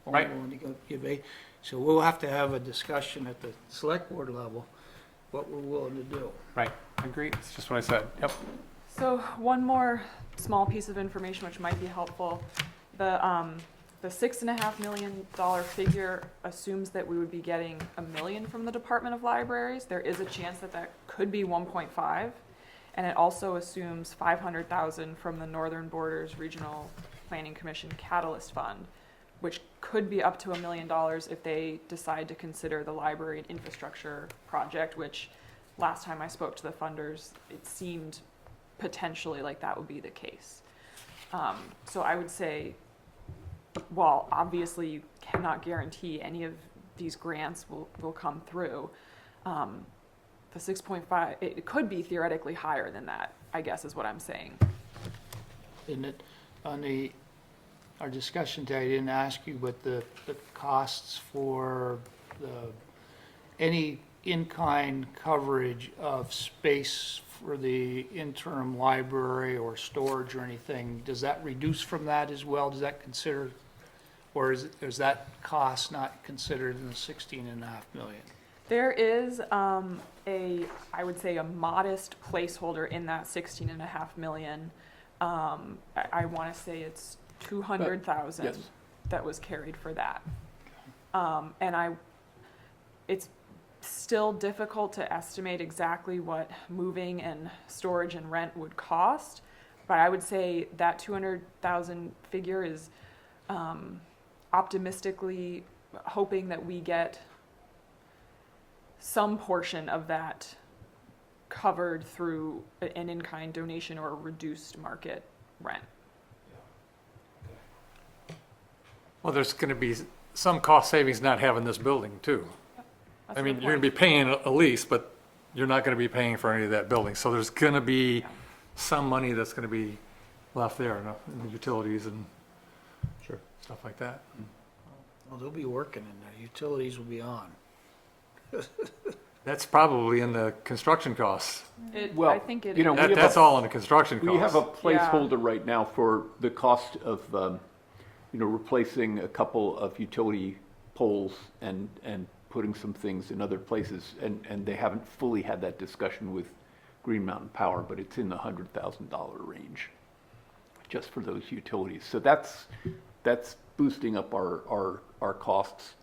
only willing to go give 8? So we'll have to have a discussion at the select board level, what we're willing to do. right, I agree. It's just what I said. Yep. So one more small piece of information which might be helpful. The $6.5 million figure assumes that we would be getting $1 million from the Department of Libraries. There is a chance that could be 1.5. And it also assumes 500,000 from the Northern Borders Regional Planning Commission Catalyst Fund, which could be up to $1 million if they decide to consider the library and infrastructure project, which last time I spoke to the funders, it seemed potentially like that would be the case. So I would say, while obviously you cannot guarantee any of these grants will come through, the 6.5, it could be theoretically higher than that, I guess is what I'm saying. Isn't it, on our discussion today, I didn't ask you, but the costs for any in-kind coverage of space for the interim library or storage or anything, does that reduce from that as well? Does that consider, or is that cost not considered in the 16.5 million? There is I would say a modest placeholder in that 16.5 million. I want to say it's 200,000 Yes. that was carried for that. And it's still difficult to estimate exactly what moving and storage and rent would cost, but I would say that 200,000 figure is optimistically hoping that we get some portion of that covered through an in-kind donation or a reduced market rent. Well, there's going to be some cost savings not having this building too. That's I a mean, good you're going to point. be paying a lease, but you're not going to be paying for any of that building. So there's going to be some money that's going to be left there in the utilities and stuff like that. Well, they'll be working in there, utilities will be on. That's probably in the construction costs. Well, I think it you know, is. we have That's a- all in the construction We have a costs. placeholder right now for the cost of, replacing a couple of utility poles and putting some things in other places. And they haven't fully had that discussion with Green Mountain Power, but it's in the $100,000 range just for those utilities. So that's boosting up our costs.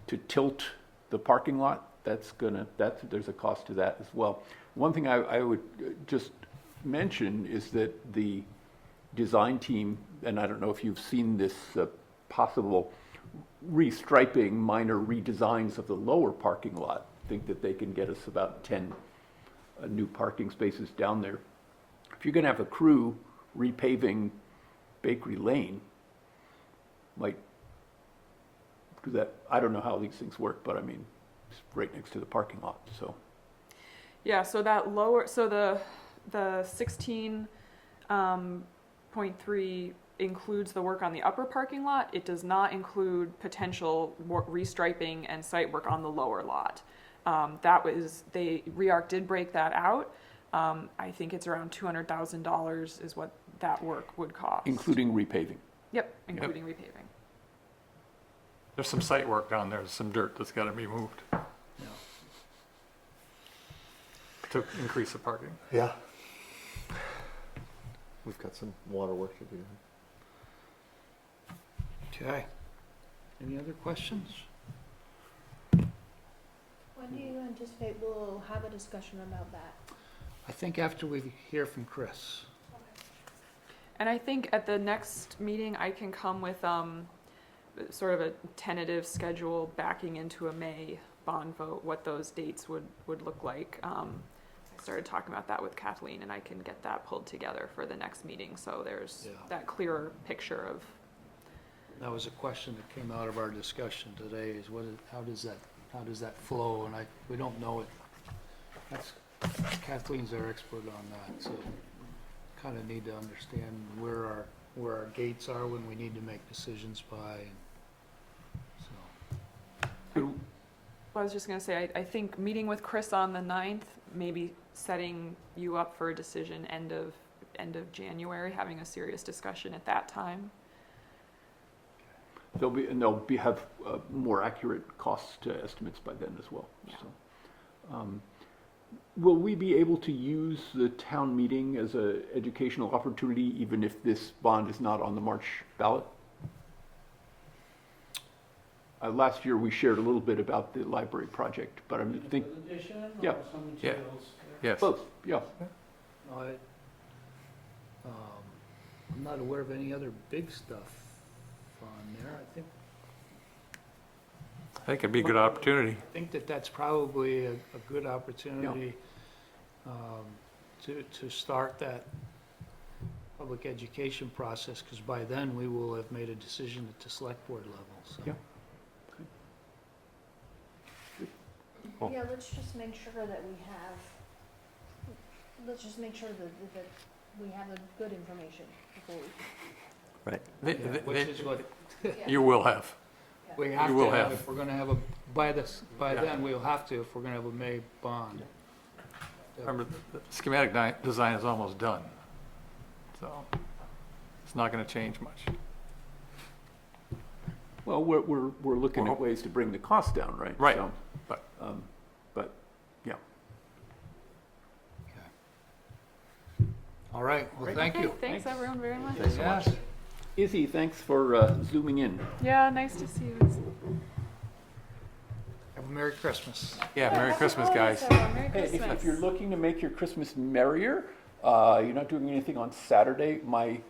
To tilt the parking lot, there's a cost to that as well. One thing I would just mention is that the design team, and I don't know if you've seen this possible restriping, minor redesigns of the lower parking lot, think that they can get us about 10 new parking spaces down there. If you're going to have a crew repaving Bakery Lane, might do that. I don't know how these things work, but I mean, it's right next to the parking lot, so. Yeah, so that lower, so the 16.3 includes the work on the upper parking lot. It does not include potential restriping and site work on the lower lot. REARC did break that out. I think it's around $200,000 is what that work would cost. Including repaving. Yep, including repaving. There's some site work down there, some dirt that's got to be moved to increase the parking. Yeah. We've got some water work to do. Okay. Any other questions? When do you anticipate we'll have a discussion about that? I think after we hear from Chris. And I think at the next meeting, I can come with sort of a tentative schedule backing into a May bond vote, what those dates would look like. I started talking about that with Kathleen, and I can get that pulled together for the next meeting, so there's that clearer picture of. That was a question that came out of our discussion today, is how does that flow? And we don't know it. Kathleen's our expert on that, so kind of need to understand where our gates are when we need to make decisions by. So. I was just gonna say, I think meeting with Chris on the 9th, maybe setting you up for a decision end of January, having a serious discussion at that time. They'll have more accurate cost estimates by then as well. Yeah. So, will we be able to use the town meeting as an educational opportunity, even if this bond is not on the March ballot? Last year, we shared a little bit about the library project, but I think Presentation or Yeah. some Yeah. materials? Yes. both, yeah. I'm not aware of any other big stuff on there. I think it'd be a good opportunity. think that's probably a good opportunity to start that public education process, because by then we will have made a decision at the select board level, so. Yeah. Cool. Yeah, let's just make sure that we have, let's just make sure that we have the good information before we. Right. Which is what You will have. we have You to will have, have. if we're gonna have by then, we'll have to, if we're gonna have a May bond. Remember, the schematic design is almost done. So it's not going to change much. Well, we're looking Well, at ways to bring the cost down, right? Right. So, But but, yeah. All right, well, thank Okay, you. thanks everyone very much. Thanks so much. Yes. Izzy, thanks for zooming in. Yeah, nice to see you. Have Merry Christmas. Yeah, Merry Christmas, guys. Merry Hey, Christmas. if you're looking to make your Christmas merrier, you're not doing anything on Saturday, my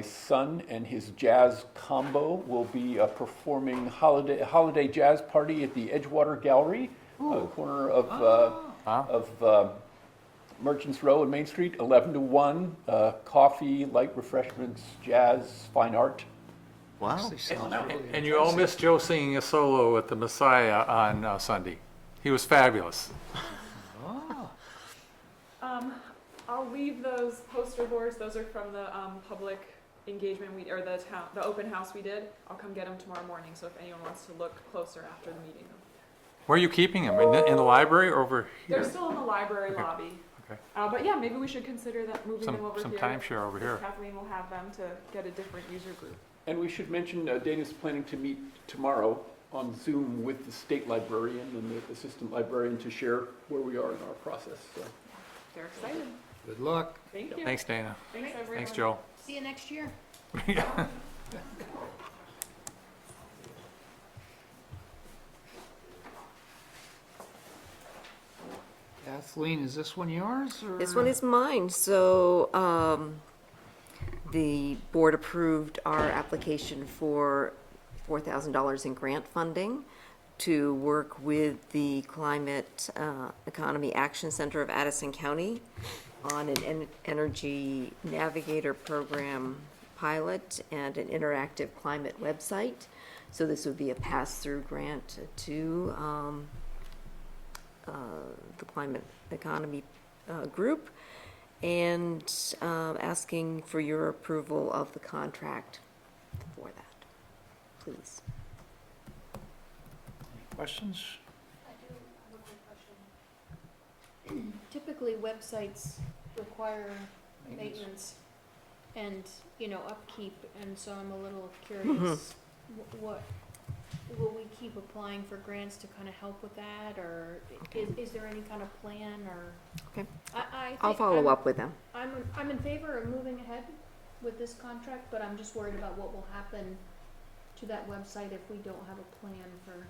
son and his jazz combo will be performing holiday jazz party at the Edgewater Gallery, corner of Merchants Row and Main Street, 11 to 1, coffee, light refreshments, jazz, fine art. Wow. Actually sounds really And you all missed Joe singing a solo at the Messiah on Sunday. He was fabulous. I'll leave those poster boards. Those are from the public engagement or the open house we did. I'll come get them tomorrow morning. So if anyone wants to look closer after the meeting, Where are you keeping him? In the library or over they're here? still in the library lobby. Okay. But yeah, maybe we should consider that moving them over Some here. timeshare over here. Kathleen will have them to get a different user group. And we should mention Dana's planning to meet tomorrow on Zoom with the state librarian and the assistant librarian to share where we are in our process. So. They're excited. Good luck. Thank you. Thanks, Dana. Thanks, everyone. Thanks, Joe. See you next year. Kathleen, is this one yours, or? This one is mine. So the board approved our application for $4,000 in grant funding to work with the Climate Economy Action Center of Addison County on an energy navigator program pilot and an interactive climate website. So this would be a pass-through grant to the Climate Economy group, and asking for your approval of the contract for that, please. Questions? I do have a quick question. Typically, websites require maintenance and, upkeep, and so I'm a little curious, what, will we keep applying for grants to kind of help with that, or is there any kind of plan, or? Okay. I'll follow up with them. I'm in favor of moving ahead with this contract, but I'm just worried about what will happen to that website if we don't have a plan for.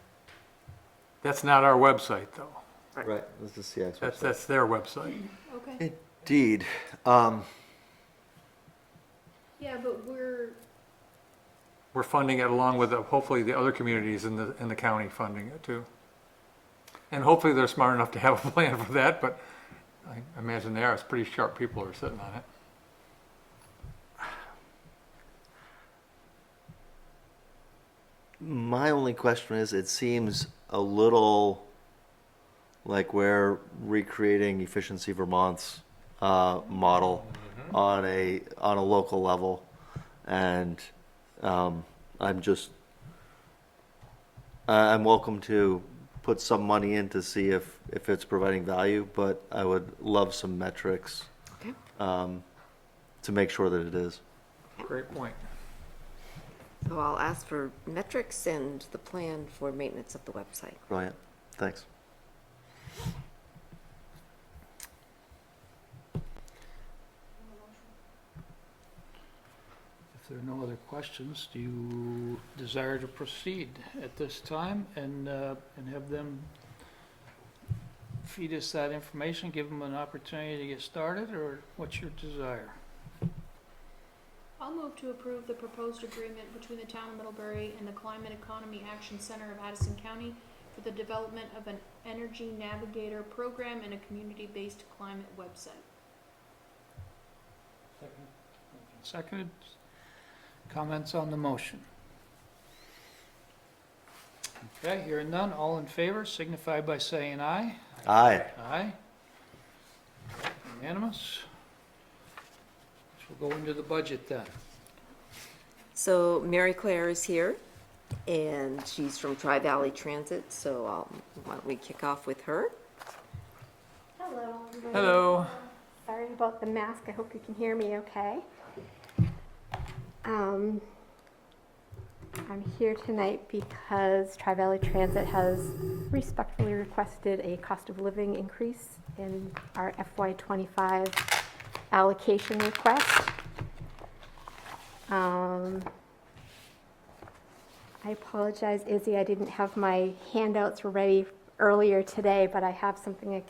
That's not our website, though. Right, this is the CX website. That's their website. Okay. Indeed. Yeah, but We're funding it along with hopefully the other communities in the county funding it too. And hopefully they're smart enough to have a plan for that, but I imagine they are. It's pretty sharp people who are sitting on it. My only question is, it seems a little like we're recreating Efficiency Vermont's model on a local level, and I'm welcome to put some money in to see if it's providing value, but I would love some metrics Okay. to make sure that it is. Great point. So I'll ask for metrics and the plan for maintenance of the website. Brilliant. Thanks. If there are no other questions, do you desire to proceed at this time and have them feed us that information, give them an opportunity to get started, or what's your desire? I'll move to approve the proposed agreement between the town of Middlebury and the Climate Economy Action Center of Addison County for the development of an energy navigator program and a community-based climate website. Seconded. Comments on the motion? Okay, hearing none, all in favor signify by saying aye. Aye. Aye. Unanimous. We'll go into the budget then. So Mary Claire is here, and she's from Tri-Valley Transit, so why don't we kick off with her? Hello, everybody. Hello. Sorry about the mask. I hope you can hear me okay. I'm here tonight because Tri-Valley Transit has respectfully requested a cost of living increase in our FY25 allocation request. I apologize, Izzy, I didn't have my handouts ready earlier today, but I have something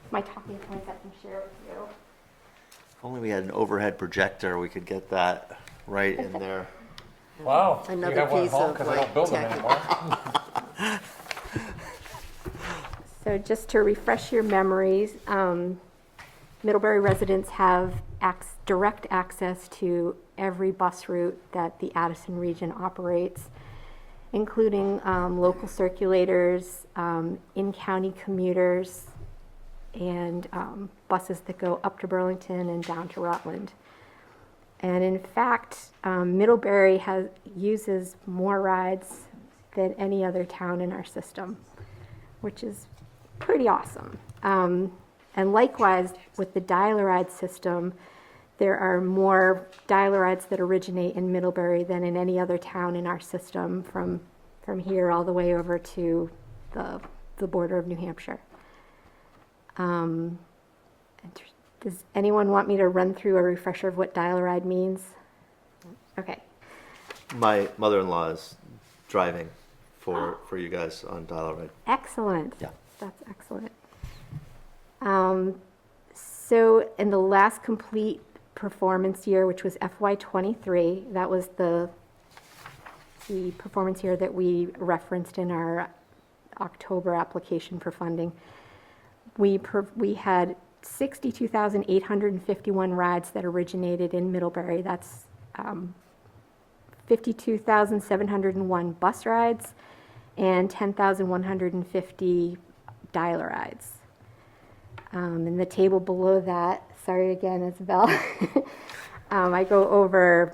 my talking points I can share with you. If only we had an overhead projector, we could get that right in there. Wow. Another piece of like tech. So just to refresh your memories, Middlebury residents have direct access to every bus route that the Addison region operates, including local circulators, in-county commuters, and buses that go up to Burlington and down to Rutland. And in fact, Middlebury uses more rides than any other town in our system, which is pretty awesome. And likewise, with the dial-a-ride system, there are more dial-a-rides that originate in Middlebury than in any other town in our system, from here all the way over to the border of New Hampshire. Does anyone want me to run through a refresher of what dial-a-ride means? Okay. My mother-in-law is driving for you guys on dial-a-ride. Excellent. Yeah. That's excellent. So in the last complete performance year, which was FY23, that was the performance year that we referenced in our October application for funding. We had 62,851 rides that originated in Middlebury. That's 52,701 bus rides and 10,150 dial-a-rides. In the table below that, sorry again, Isabel, I go over,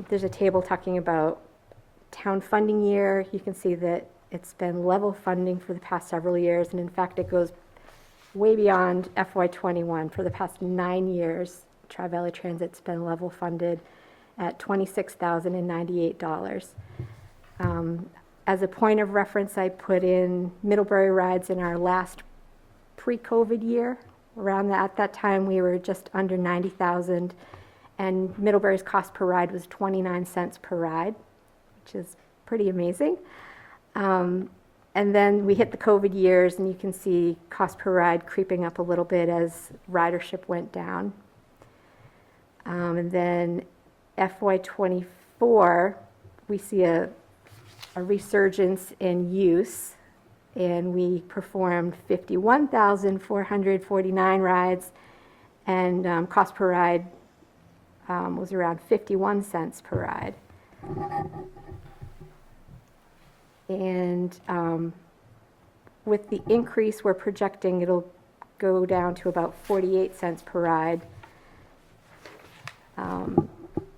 there's a table talking about town funding year. You can see that it's been level funding for the past several years, and in fact it goes way beyond FY21. For the past 9 years, Tri-Valley Transit's been level funded at $26,098. As a point of reference, I put in Middlebury rides in our last pre-COVID year. At that time, we were just under 90,000, and Middlebury's cost per ride was 29 cents per ride, which is pretty amazing. And then we hit the COVID years, and you can see cost per ride creeping up a little bit as ridership went down. And then FY24, we see a resurgence in use, and we performed 51,449 rides, and cost per ride was around 51 cents per ride. And with the increase, we're projecting it'll go down to about 48 cents per ride.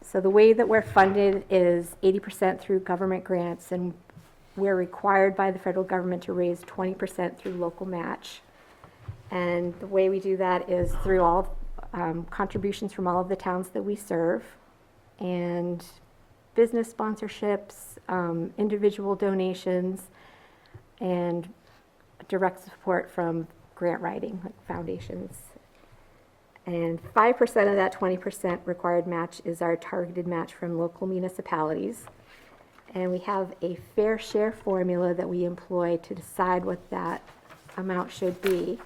So the way that we're funded is 80% through government grants, and we're required by the federal government to raise 20% through local match. And the way we do that is through all contributions from all of the towns that we serve, and business sponsorships, individual donations, and direct support from grant writing, like foundations. And 5% of that 20% required match is our targeted match from local municipalities. And we have a fair share formula that we employ to decide what that amount should be.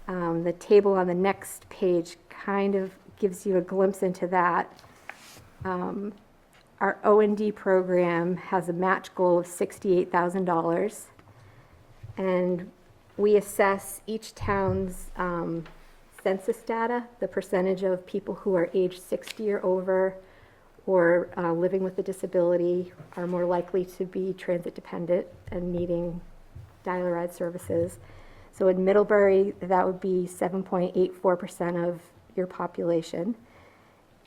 The table on the next page kind of gives you a glimpse into that. Our O&D program has a match goal of $68,000, and we assess each town's census data, the percentage of people who are age 60 or over, or living with a disability, are more likely to be transit dependent and needing dial-a-ride services. So in Middlebury, that would be 7.84% of your population,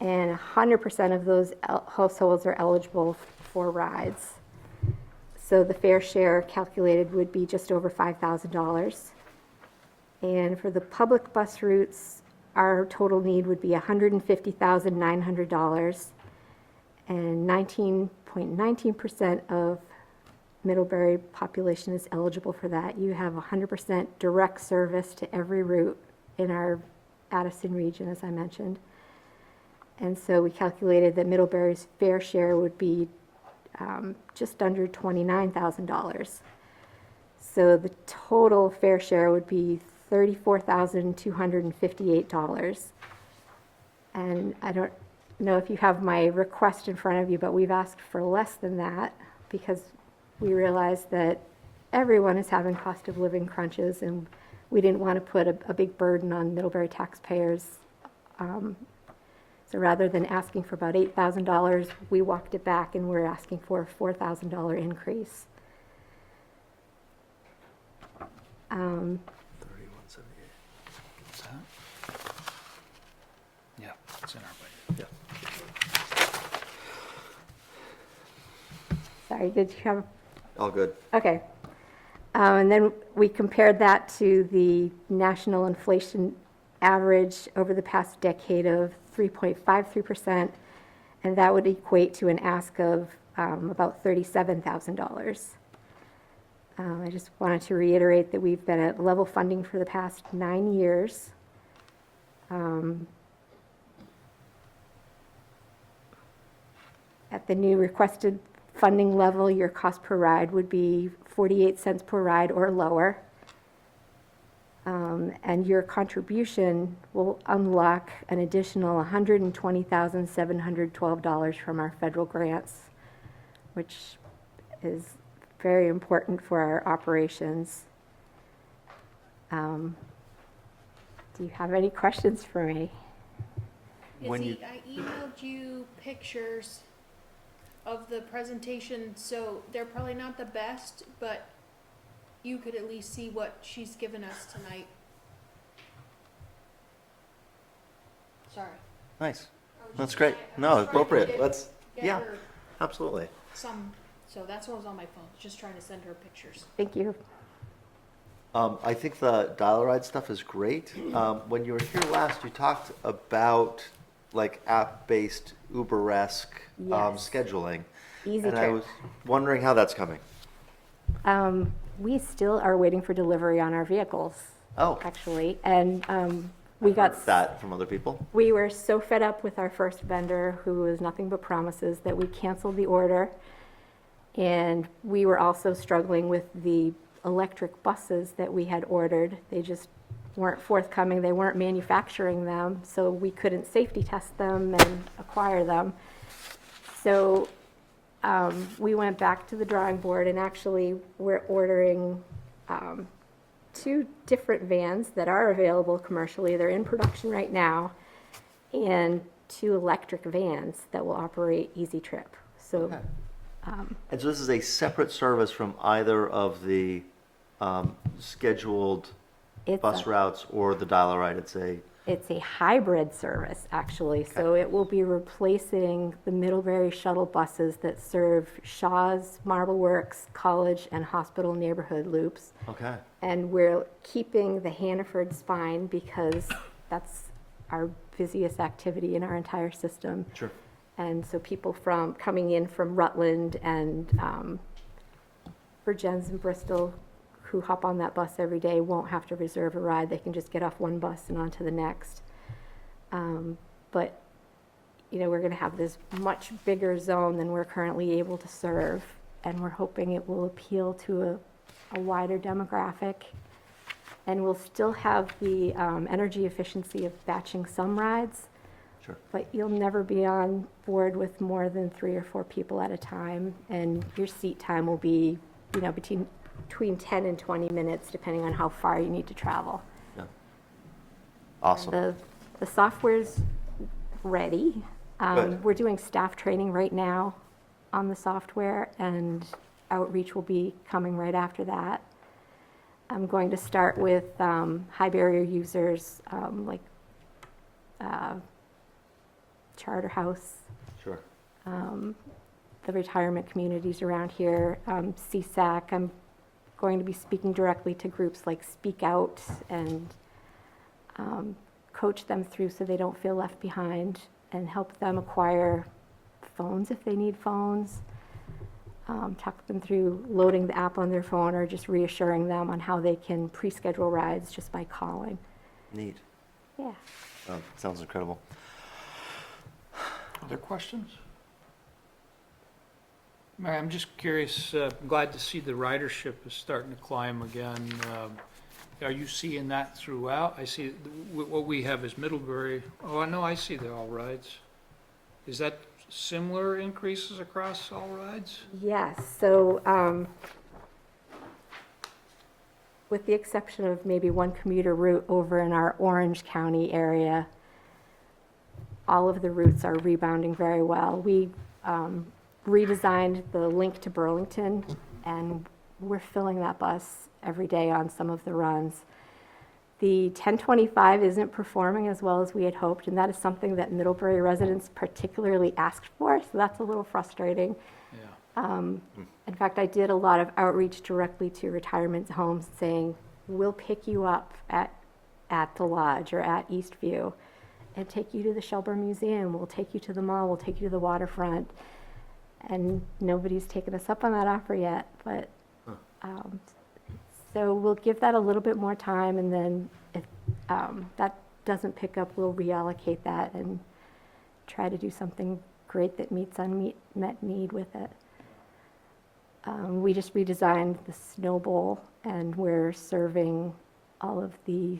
and 100% of those households are eligible for rides. So the fair share calculated would be just over $5,000. And for the public bus routes, our total need would be $150,900, and 19.19% of Middlebury population is eligible for that. You have 100% direct service to every route in our Addison region, as I mentioned. And so we calculated that Middlebury's fair share would be just under $29,000. So the total fair share would be $34,258. And I don't know if you have my request in front of you, but we've asked for less than that because we realize that everyone is having cost of living crunches, and we didn't want to put a big burden on Middlebury taxpayers. So rather than asking for about $8,000, we walked it back and we're asking for a $4,000 increase. 3178. What's that? Yeah, it's in our budget. Sorry, did you have? All good. Okay. And then we compared that to the national inflation average over the past decade of 3.53%, and that would equate to an ask of about $37,000. I just wanted to reiterate that we've been at level funding for the past 9 years. At the new requested funding level, your cost per ride would be 48 cents per ride or lower. And your contribution will unlock an additional $120,712 from our federal grants, which is very important for our operations. Do you have any questions for me? When you- I emailed you pictures of the presentation, so they're probably not the best, but you could at least see what she's given us tonight. Sorry. Nice. I was That's just great. trying- I No, was trying to appropriate. get- Let's, get yeah, her absolutely. so that's what was on my phone, just trying to send her pictures. Thank you. I think the dial-a-ride stuff is great. When you were here last, you talked about like app-based Uber-esque Yes. scheduling. Easy And I trip. was wondering how that's coming. We still are waiting for delivery on our vehicles, Oh, actually, and we got that from other people? we were so fed up with our first vendor, who was nothing but promises, that we canceled the order. And we were also struggling with the electric buses that we had ordered. They just weren't forthcoming. They weren't manufacturing them, so we couldn't safety test them and acquire them. So we went back to the drawing board, and actually we're ordering 2 different vans that are available commercially. They're in production right now, and 2 electric vans that will operate Easy Trip. So Okay. And so this is a separate service from either of the scheduled it's bus a, routes or the dial-a-ride? it's a hybrid service, actually. So it will be replacing the Middlebury shuttle buses that serve Shaw's, Marble Works, College, and Hospital neighborhood loops. Okay. And we're keeping the Hannaford spine because that's our busiest activity in our entire system. Sure. And so people coming in from Rutland and Virgins and Bristol who hop on that bus every day won't have to reserve a ride. They can just get off one bus and onto the next. But, we're going to have this much bigger zone than we're currently able to serve. And we're hoping it will appeal to a wider demographic. And we'll still have the energy efficiency of batching some rides. Sure. But you'll never be on board with more than 3 or 4 people at a time, and your seat time will be, between 10 and 20 minutes, depending on how far you need to travel. Yeah. Awesome. The software's ready. Good. We're doing staff training right now on the software, and outreach will be coming right after that. I'm going to start with high barrier users, like Charter House, Sure. the retirement communities around here, CSAC. I'm going to be speaking directly to groups like Speak Out and coach them through so they don't feel left behind, and help them acquire phones if they need phones. Talk them through loading the app on their phone, or just reassuring them on how they can pre-schedule rides just by calling. Neat. Yeah. Oh, sounds incredible. Other questions? Mary, I'm just curious, I'm glad to see the ridership is starting to climb again. Are you seeing that throughout? I see, what we have is Middlebury. Oh, I know, I see the all rides. Is that similar increases across all rides? Yes, so with the exception of maybe one commuter route over in our Orange County area, all of the routes are rebounding very well. We redesigned the link to Burlington, and we're filling that bus every day on some of the runs. The 1025 isn't performing as well as we had hoped, and that is something that Middlebury residents particularly asked for, so that's a little frustrating. Yeah. In fact, I did a lot of outreach directly to retirement homes saying, we'll pick you up at the lodge or at Eastview and take you to the Shelburne Museum, we'll take you to the mall, we'll take you to the waterfront. And nobody's taken us up on that offer yet, but, so we'll give that a little bit more time, and then if that doesn't pick up, we'll reallocate that and try to do something great that meets unmet need with it. We just redesigned the Snow Bowl, and we're serving all of the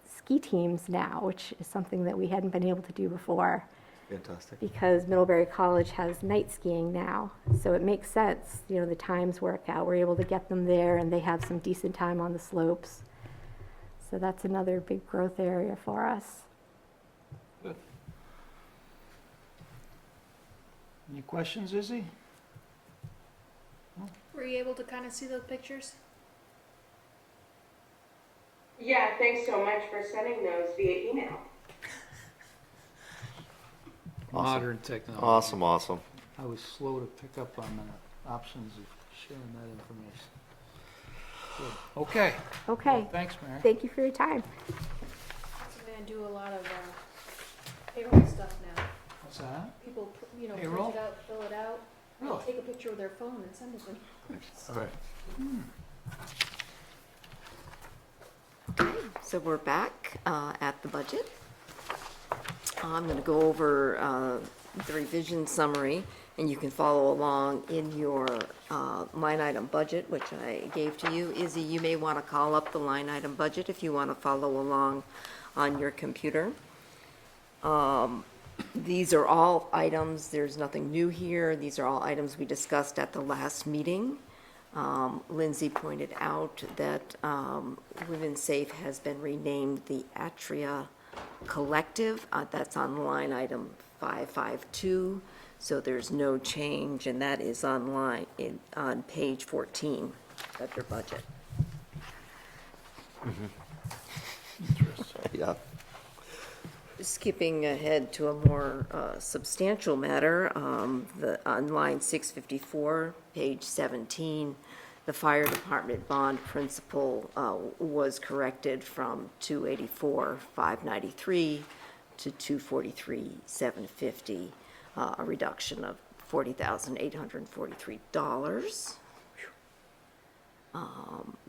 ski teams now, which is something that we hadn't been able to do before. Fantastic. Because Middlebury College has night skiing now, so it makes sense, you know, the times work out. We're able to get them there, and they have some decent time on the slopes. So that's another big growth area for us. Good. Any questions, Izzy? Were you able to kind of see those pictures? Yeah, thanks so much for sending those via email. Modern technology. Awesome. I was slow to pick up on the options of sharing that information. Good. Okay. Okay, Well, thanks, Mary. thank you for your time. So I do a lot of payroll stuff now. What's that? People, print Payroll? it out, fill it out, Really? take a picture with their phone and send it to me. Hmm. So we're back at the budget. I'm going to go over the revision summary, and you can follow along in your line item budget, which I gave to you. Izzy, you may want to call up the line item budget if you want to follow along on your computer. These are all items, there's nothing new here. These are all items we discussed at the last meeting. Lindsay pointed out that Women's Safe has been renamed the Atria Collective. That's on line item 552, so there's no change, and that is on page 14 of your budget. Yeah. Skipping ahead to a more substantial matter, on line 654, page 17, the fire department bond principal was corrected from $284,593 to $243,750, a reduction of $40,843.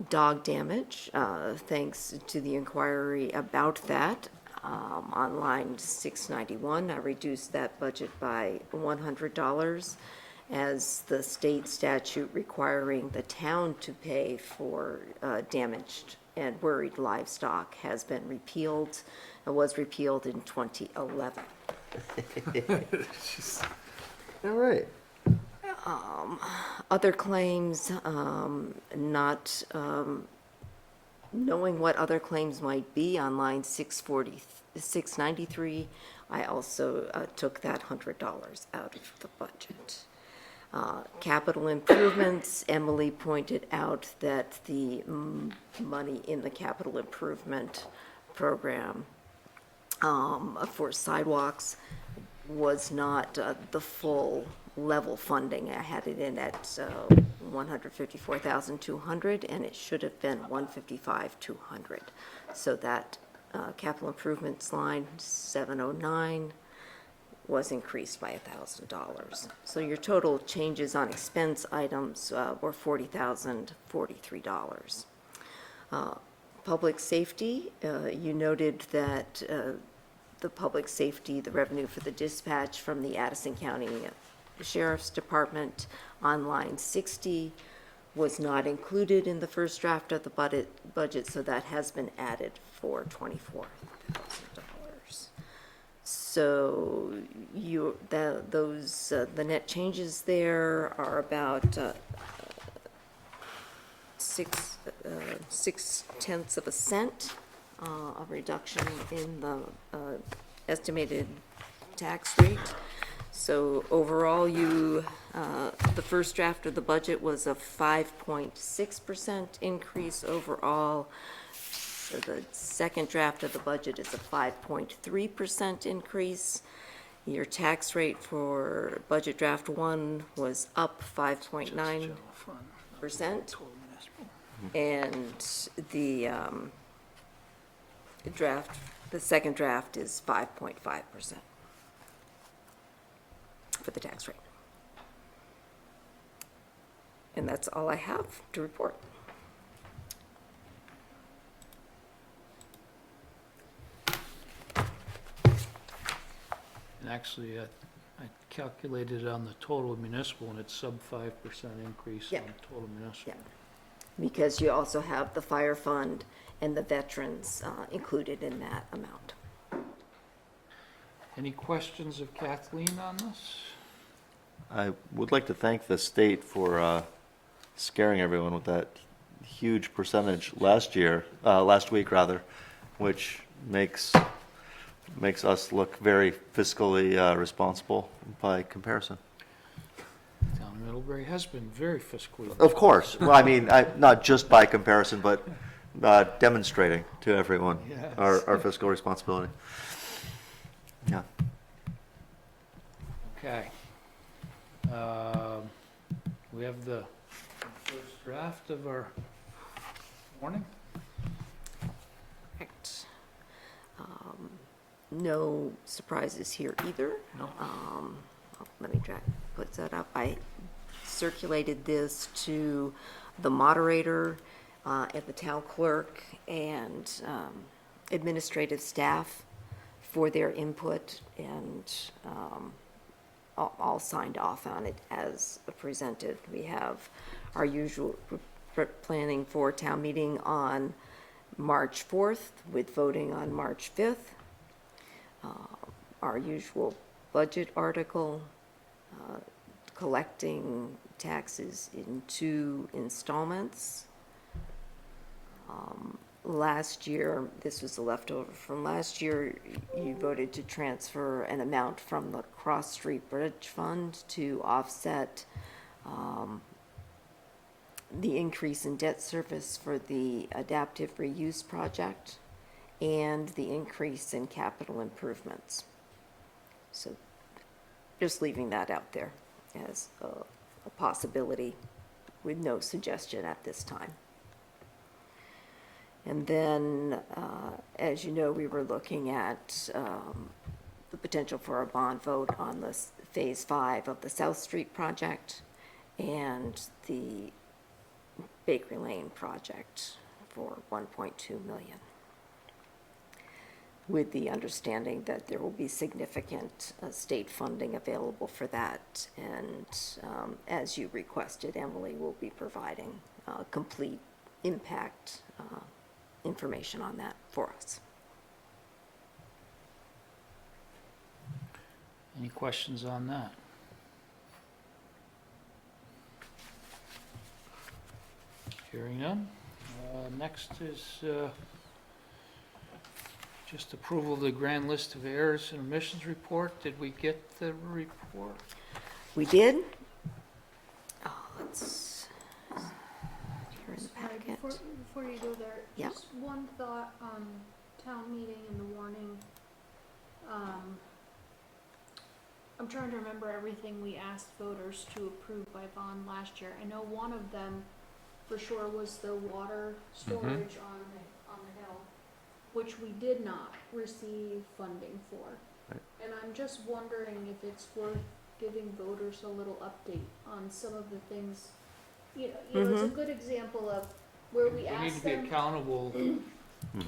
Dog damage, thanks to the inquiry about that, on line 691, I reduced that budget by $100 as the state statute requiring the town to pay for damaged and worried livestock has been repealed. It was repealed in 2011. All right. Other claims, not knowing what other claims might be on line 693, I also took that $100 out of the budget. Capital improvements, Emily pointed out that the money in the capital improvement program for sidewalks was not the full level funding. I had it in at $154,200, and it should have been $155,200. So that capital improvements line 709 was increased by $1,000. So your total changes on expense items were $40,043. Public safety, you noted that the public safety, the revenue for the dispatch from the Addison County Sheriff's Department on line 60 was not included in the first draft of the budget, so that has been added for $24,000. So the net changes there are about 6/10 of a cent, a reduction in the estimated tax rate. So overall, the first draft of the budget was a 5.6% increase overall. So the second draft of the budget is a 5.3% increase. Your tax rate for budget draft 1 was up 5.9%. And the second draft is 5.5% for the tax rate. And that's all I have to report. And actually, I calculated on the total municipal, and it's sub 5% increase Yeah. on total municipal. Yeah. Because you also have the fire fund and the veterans included in that amount. Any questions of Kathleen on this? I would like to thank the state for scaring everyone with that huge percentage last week, which makes us look very fiscally responsible by comparison. Town of Middlebury has been very fiscally. Of course. Well, I mean, not just by comparison, but demonstrating to everyone Yes. our fiscal responsibility. Yeah. Okay. We have the first draft of our warning. Correct. No surprises here either. No. Let me put that up. I circulated this to the moderator and the town clerk and administrative staff for their input, and all signed off on it as presented. We have our usual planning for town meeting on March 4th with voting on March 5th. Our usual budget article, collecting taxes in 2 installments. Last year, this was a leftover from last year, you voted to transfer an amount from the Cross Street Bridge Fund to offset the increase in debt service for the adaptive reuse project and the increase in capital improvements. So just leaving that out there as a possibility with no suggestion at this time. And then, as you know, we were looking at the potential for a bond vote on this Phase 5 of the South Street project and the Bakery Lane project for $1.2 million, with the understanding that there will be significant state funding available for that. And as you requested, Emily will be providing complete impact information on that for us. Any questions on that? Hearing none. Next is just approval of the grand list of errors and omissions report. Did we get the report? We did. Let's, here in the Sorry, packet. before you go there, Yeah. just one thought on town meeting and the warning. I'm trying to remember everything we asked voters to approve by bond last year. I know one of them for sure was the water storage on the hill, which we did not receive funding for. Right. And I'm just wondering if it's worth giving voters a little update on some of the things. You know, it's a good example of where we We need ask to be them, accountable.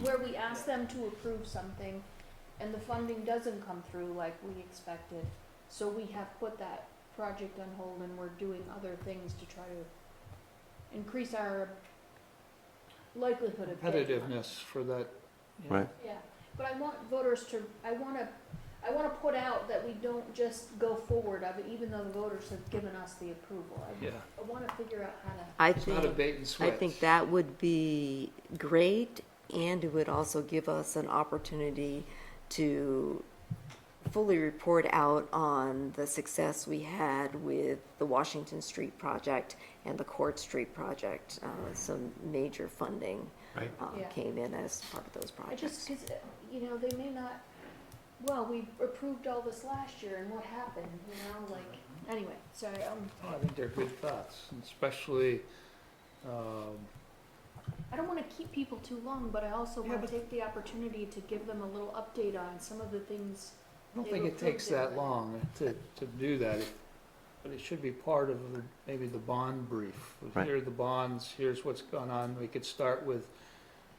where we ask them to approve something and the funding doesn't come through like we expected. So we have put that project on hold and we're doing other things to try to increase our likelihood of getting one. Competitiveness for that. Yeah. Right. Yeah, but I want voters to, I wanna put out that we don't just go forward of it, even though the voters have given us the approval. Yeah. I wanna figure out how to. I It's not a think, bait and switch. I think that would be great, and it would also give us an opportunity to fully report out on the success we had with the Washington Street project and the Court Street project. Some major funding Right. Yeah. came in as part of those I projects. just, cause, they may not, well, we approved all this last year and what happened, anyway, sorry, I think they're good thoughts, and especially, I don't wanna keep people too long, but I also Yeah, wanna but- take the opportunity to give them a little update on some of the things. I don't They think were it takes approved that anyway. long to do that, but it should be part of maybe the bond brief. Right. Here are the bonds, here's what's gone on, we could start with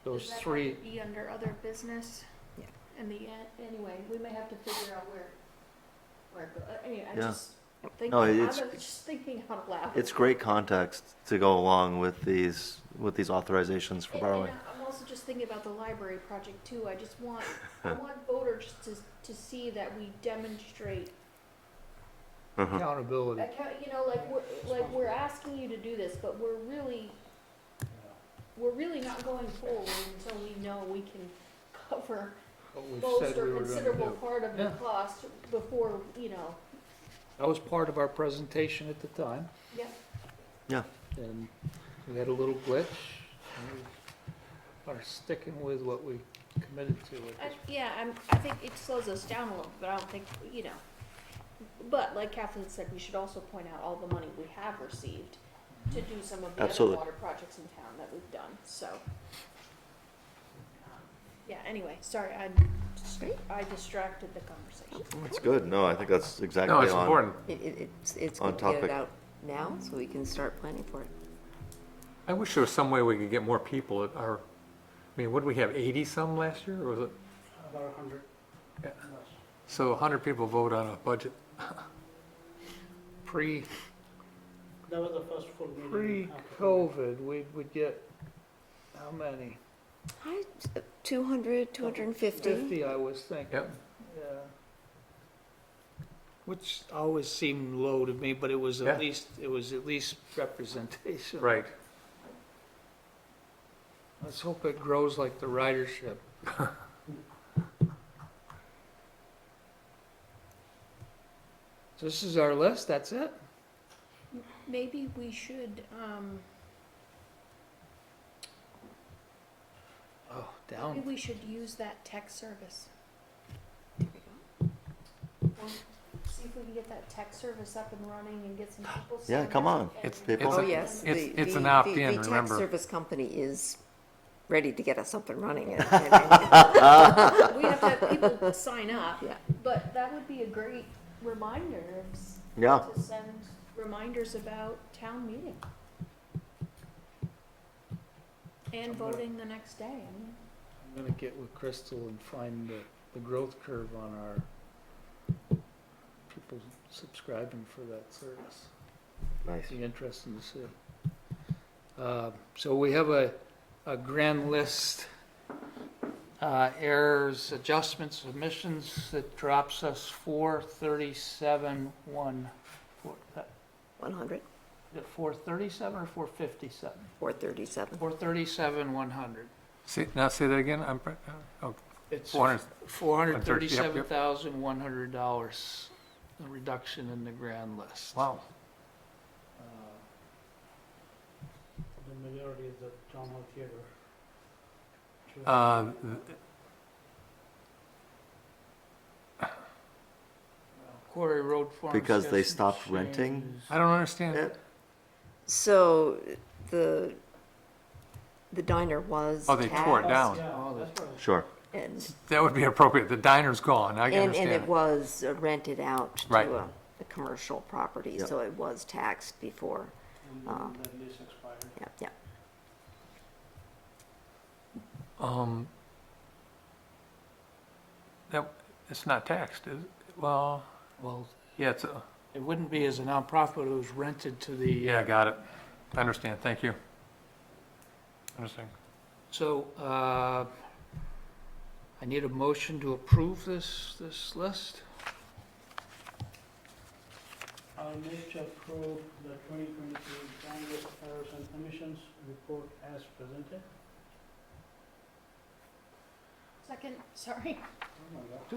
those Does that have three. to be under other business? Yeah. In the end, anyway, we may have to figure out where it goes. Anyway, Yeah. I No, was it's- just thinking out loud. It's great context to go along with these authorizations for And borrowing. I'm also just thinking about the library project too. I just want, I want voters to see that we demonstrate, Uh-huh. Accountability. like we're asking you to do this, but we're really not going forward until we know we can cover What we've most said we or were gonna considerable do. part of the Yeah. cost before, That was part of our presentation at the time, yeah. Yeah. and we had a little glitch, and we are sticking with what we committed to at this. I think it slows us down a little, but I don't think, but like Kathleen said, we should also point out all the money we have received to do some of the other Absolutely. water projects in town that we've done, so. Yeah, anyway, sorry, I distracted the conversation. It's good. No, I think that's exactly No, it's on. important. It's On good to get topic. it out now, so we can start planning for it. I wish there was some way we could get more people at our, what did we have, 80 some last year, or was it? About 100. Yeah. So 100 people vote on a budget. That was the first full meeting. after Pre-COVID, we would get, how many? 200, 250. 50, I was thinking. Yep. Yeah. Which always seemed low to me, but it was Yeah. at least representation. Right. Let's hope it grows like the ridership. So this is our list, that's it? Maybe we should, Oh, maybe down. we should use that text service. See if we can get that text service up and running and get some people Yeah, signed come up on. and- It's People- Oh, a- yes. it's an opt-in, The tax remember. service company is ready to get us up and running. We have to have people sign up, Yeah. but that would be a great reminder Yeah. to send reminders about town meeting. And voting the next day. I'm gonna get with Crystal and find the growth curve on our people subscribing for that service. Nice. Be interesting to see. So we have a grand list, errors, adjustments, omissions that drops us 437, 100, 437 or 457? 437. 437, 100. Now say that again, oh, It's 400. $437,100, a reduction in the grand list. wow. The majority is the town hall theater. Quarry Road Farm. Because they stopped renting? I don't understand. It? So the diner was Oh, they tore it taxed, down. Yeah, that's right. Sure. and That would be appropriate. The diner's gone. I can and understand. it was rented out to Right. a commercial property, Yep. so it was taxed before. And then that lease expired. Yeah, yeah. That, it's not taxed, is it? Well, Well, yeah, It wouldn't be as a nonprofit, but it was rented to the. Yeah, got it. I understand, thank you. Understand. So, I need a motion to approve this list. I'll make to approve the 2022 Congress Errors and Omissions report as presented. Second, sorry. Oh my God.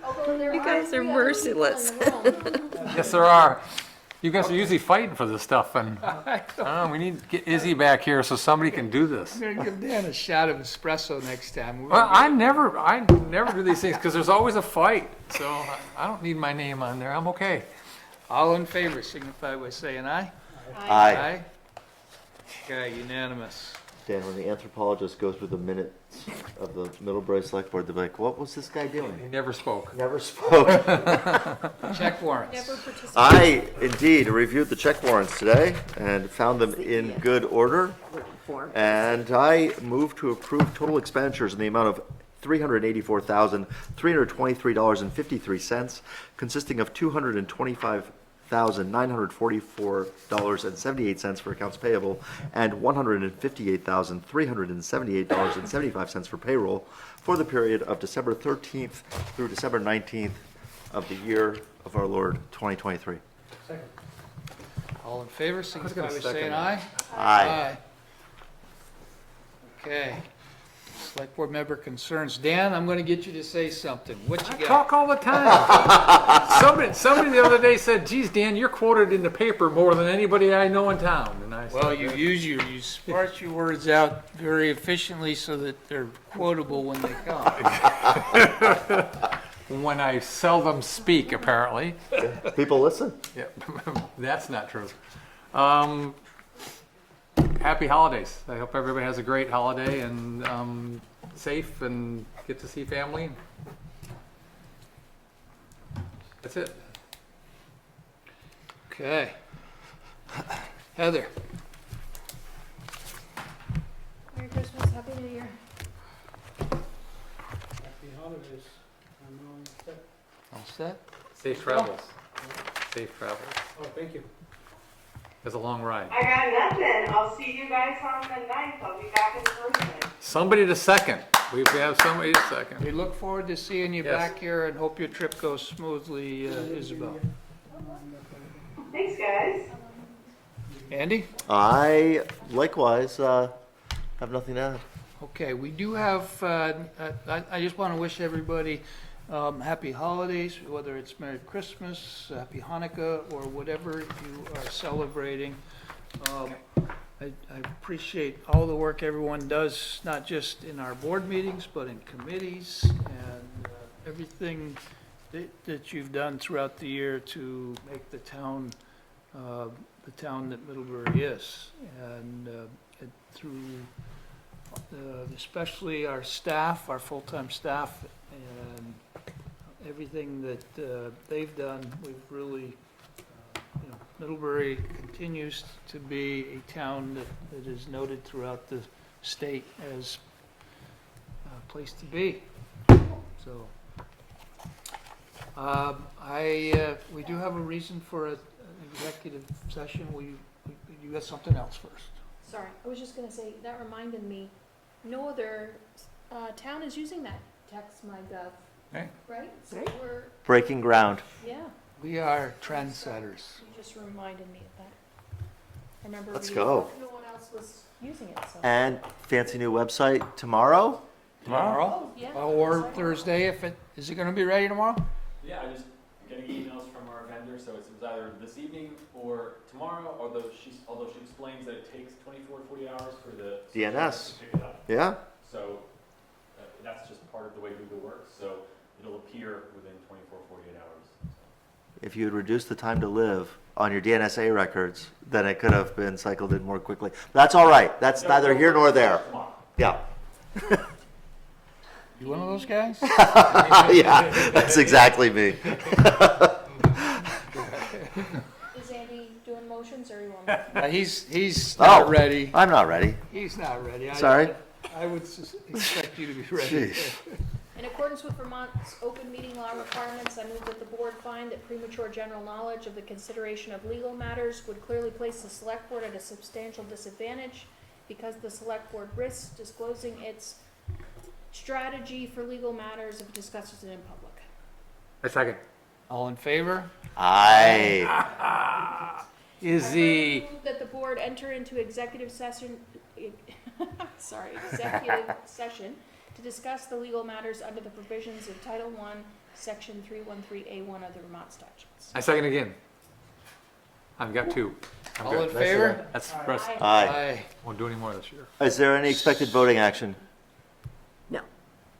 Although there You guys are 3 other people in merciless. the room. Yes, there are. You guys are usually fighting for this stuff, and we need to get Izzy back here so somebody can do this. I'm gonna give Dan a shot of espresso next time. Well, I never do these things because there's always a fight, so I don't need my name on there. I'm okay. All in favor signify by saying aye. Aye. Okay, unanimous. Dan, when the anthropologist goes through the minutes of the Middlebury Selectboard, they're like, what was this guy He doing? never spoke. Never spoke. Check warrants. Never participated. I indeed reviewed the check warrants today and found them in good order. Form. And I move to approve total expenditures in the amount of $384,323.53, consisting of $225,944.78 for accounts payable and $158,378.75 for payroll for the period of December 13th through December 19th of the year of our Lord 2023. Second. All in favor signify by second saying that. aye. Aye. Okay. Select board member concerns. Dan, I'm gonna get you to say something. What I you got? talk all the time. somebody the other day said, geez, Dan, you're quoted in the paper more than anybody I know in town. And I Well, said, you sparse your words out very efficiently so that they're quotable when they come. when I seldom speak, apparently. People listen. Yeah, that's not true. Happy holidays. I hope everybody has a great holiday and safe and get to see family. That's it. Okay. Heather. Merry Christmas, Happy New Year. Happy holidays. I'm all set. All set? Safe travels. Safe travels. Oh, thank you. It's a long ride. I got nothing. I'll see you guys on the 9th. I'll be back in person. Somebody to second. We have somebody to second. We look forward to seeing you Yes. back here and hope your trip goes smoothly, Isabel. Thanks, guys. Andy? I likewise have nothing to add. Okay, we do have, I just want to wish everybody happy holidays, whether it's Merry Christmas, Happy Hanukkah, or whatever you are celebrating. I appreciate all the work everyone does, not just in our board meetings, but in committees, and everything that you've done throughout the year to make the town that Middlebury is. And through especially our staff, our full-time staff, and everything that they've done, we've really, Middlebury continues to be a town that is noted throughout the state as a place to be. So, we do have a reason for an executive session. You got something else first. Sorry, I was just gonna say, that reminded me, no other town is using that text.my.gov, Hey. right? So Right. we're, Breaking ground. yeah, We are trendsetters. you just reminded me of that. I remember Let's reading go. that no one else was using it, so. And fancy new website tomorrow. Tomorrow? Oh, yeah. Or Thursday, is it gonna be ready tomorrow? Yeah, I'm just getting emails from our vendor, so it was either this evening or tomorrow, although she explains that it takes 24 to 40 hours for the DNS. to pick it up. Yeah. So that's just part of the way Google works, so it'll appear within 24, 48 hours. If you had reduced the time to live on your DNSA records, then it could have been cycled in more quickly. That's all right. That's neither here nor there. Tomorrow. Yeah. You one of those guys? Yeah, that's exactly me. Is Andy doing motions or you want me? He's not ready. I'm not ready. He's not ready. Sorry. I would expect you to be ready. Jeez. In accordance with Vermont's open meeting law requirements, I move that the board find that premature general knowledge of the consideration of legal matters would clearly place the select board at a substantial disadvantage because the select board risks disclosing its strategy for legal matters if it discusses it in public. A second. All in favor? Aye. Is I the, further move that the board enter into executive session, executive session to discuss the legal matters under the provisions of Title I, Section 313A1 of the Vermont statutes. I second again. I've got two. I'm all good. in favor? That's the rest. Aye. Won't do any more this year. Is there any expected voting action? No.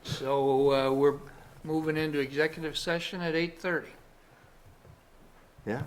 So, we're moving into executive session at 8:30. Yeah?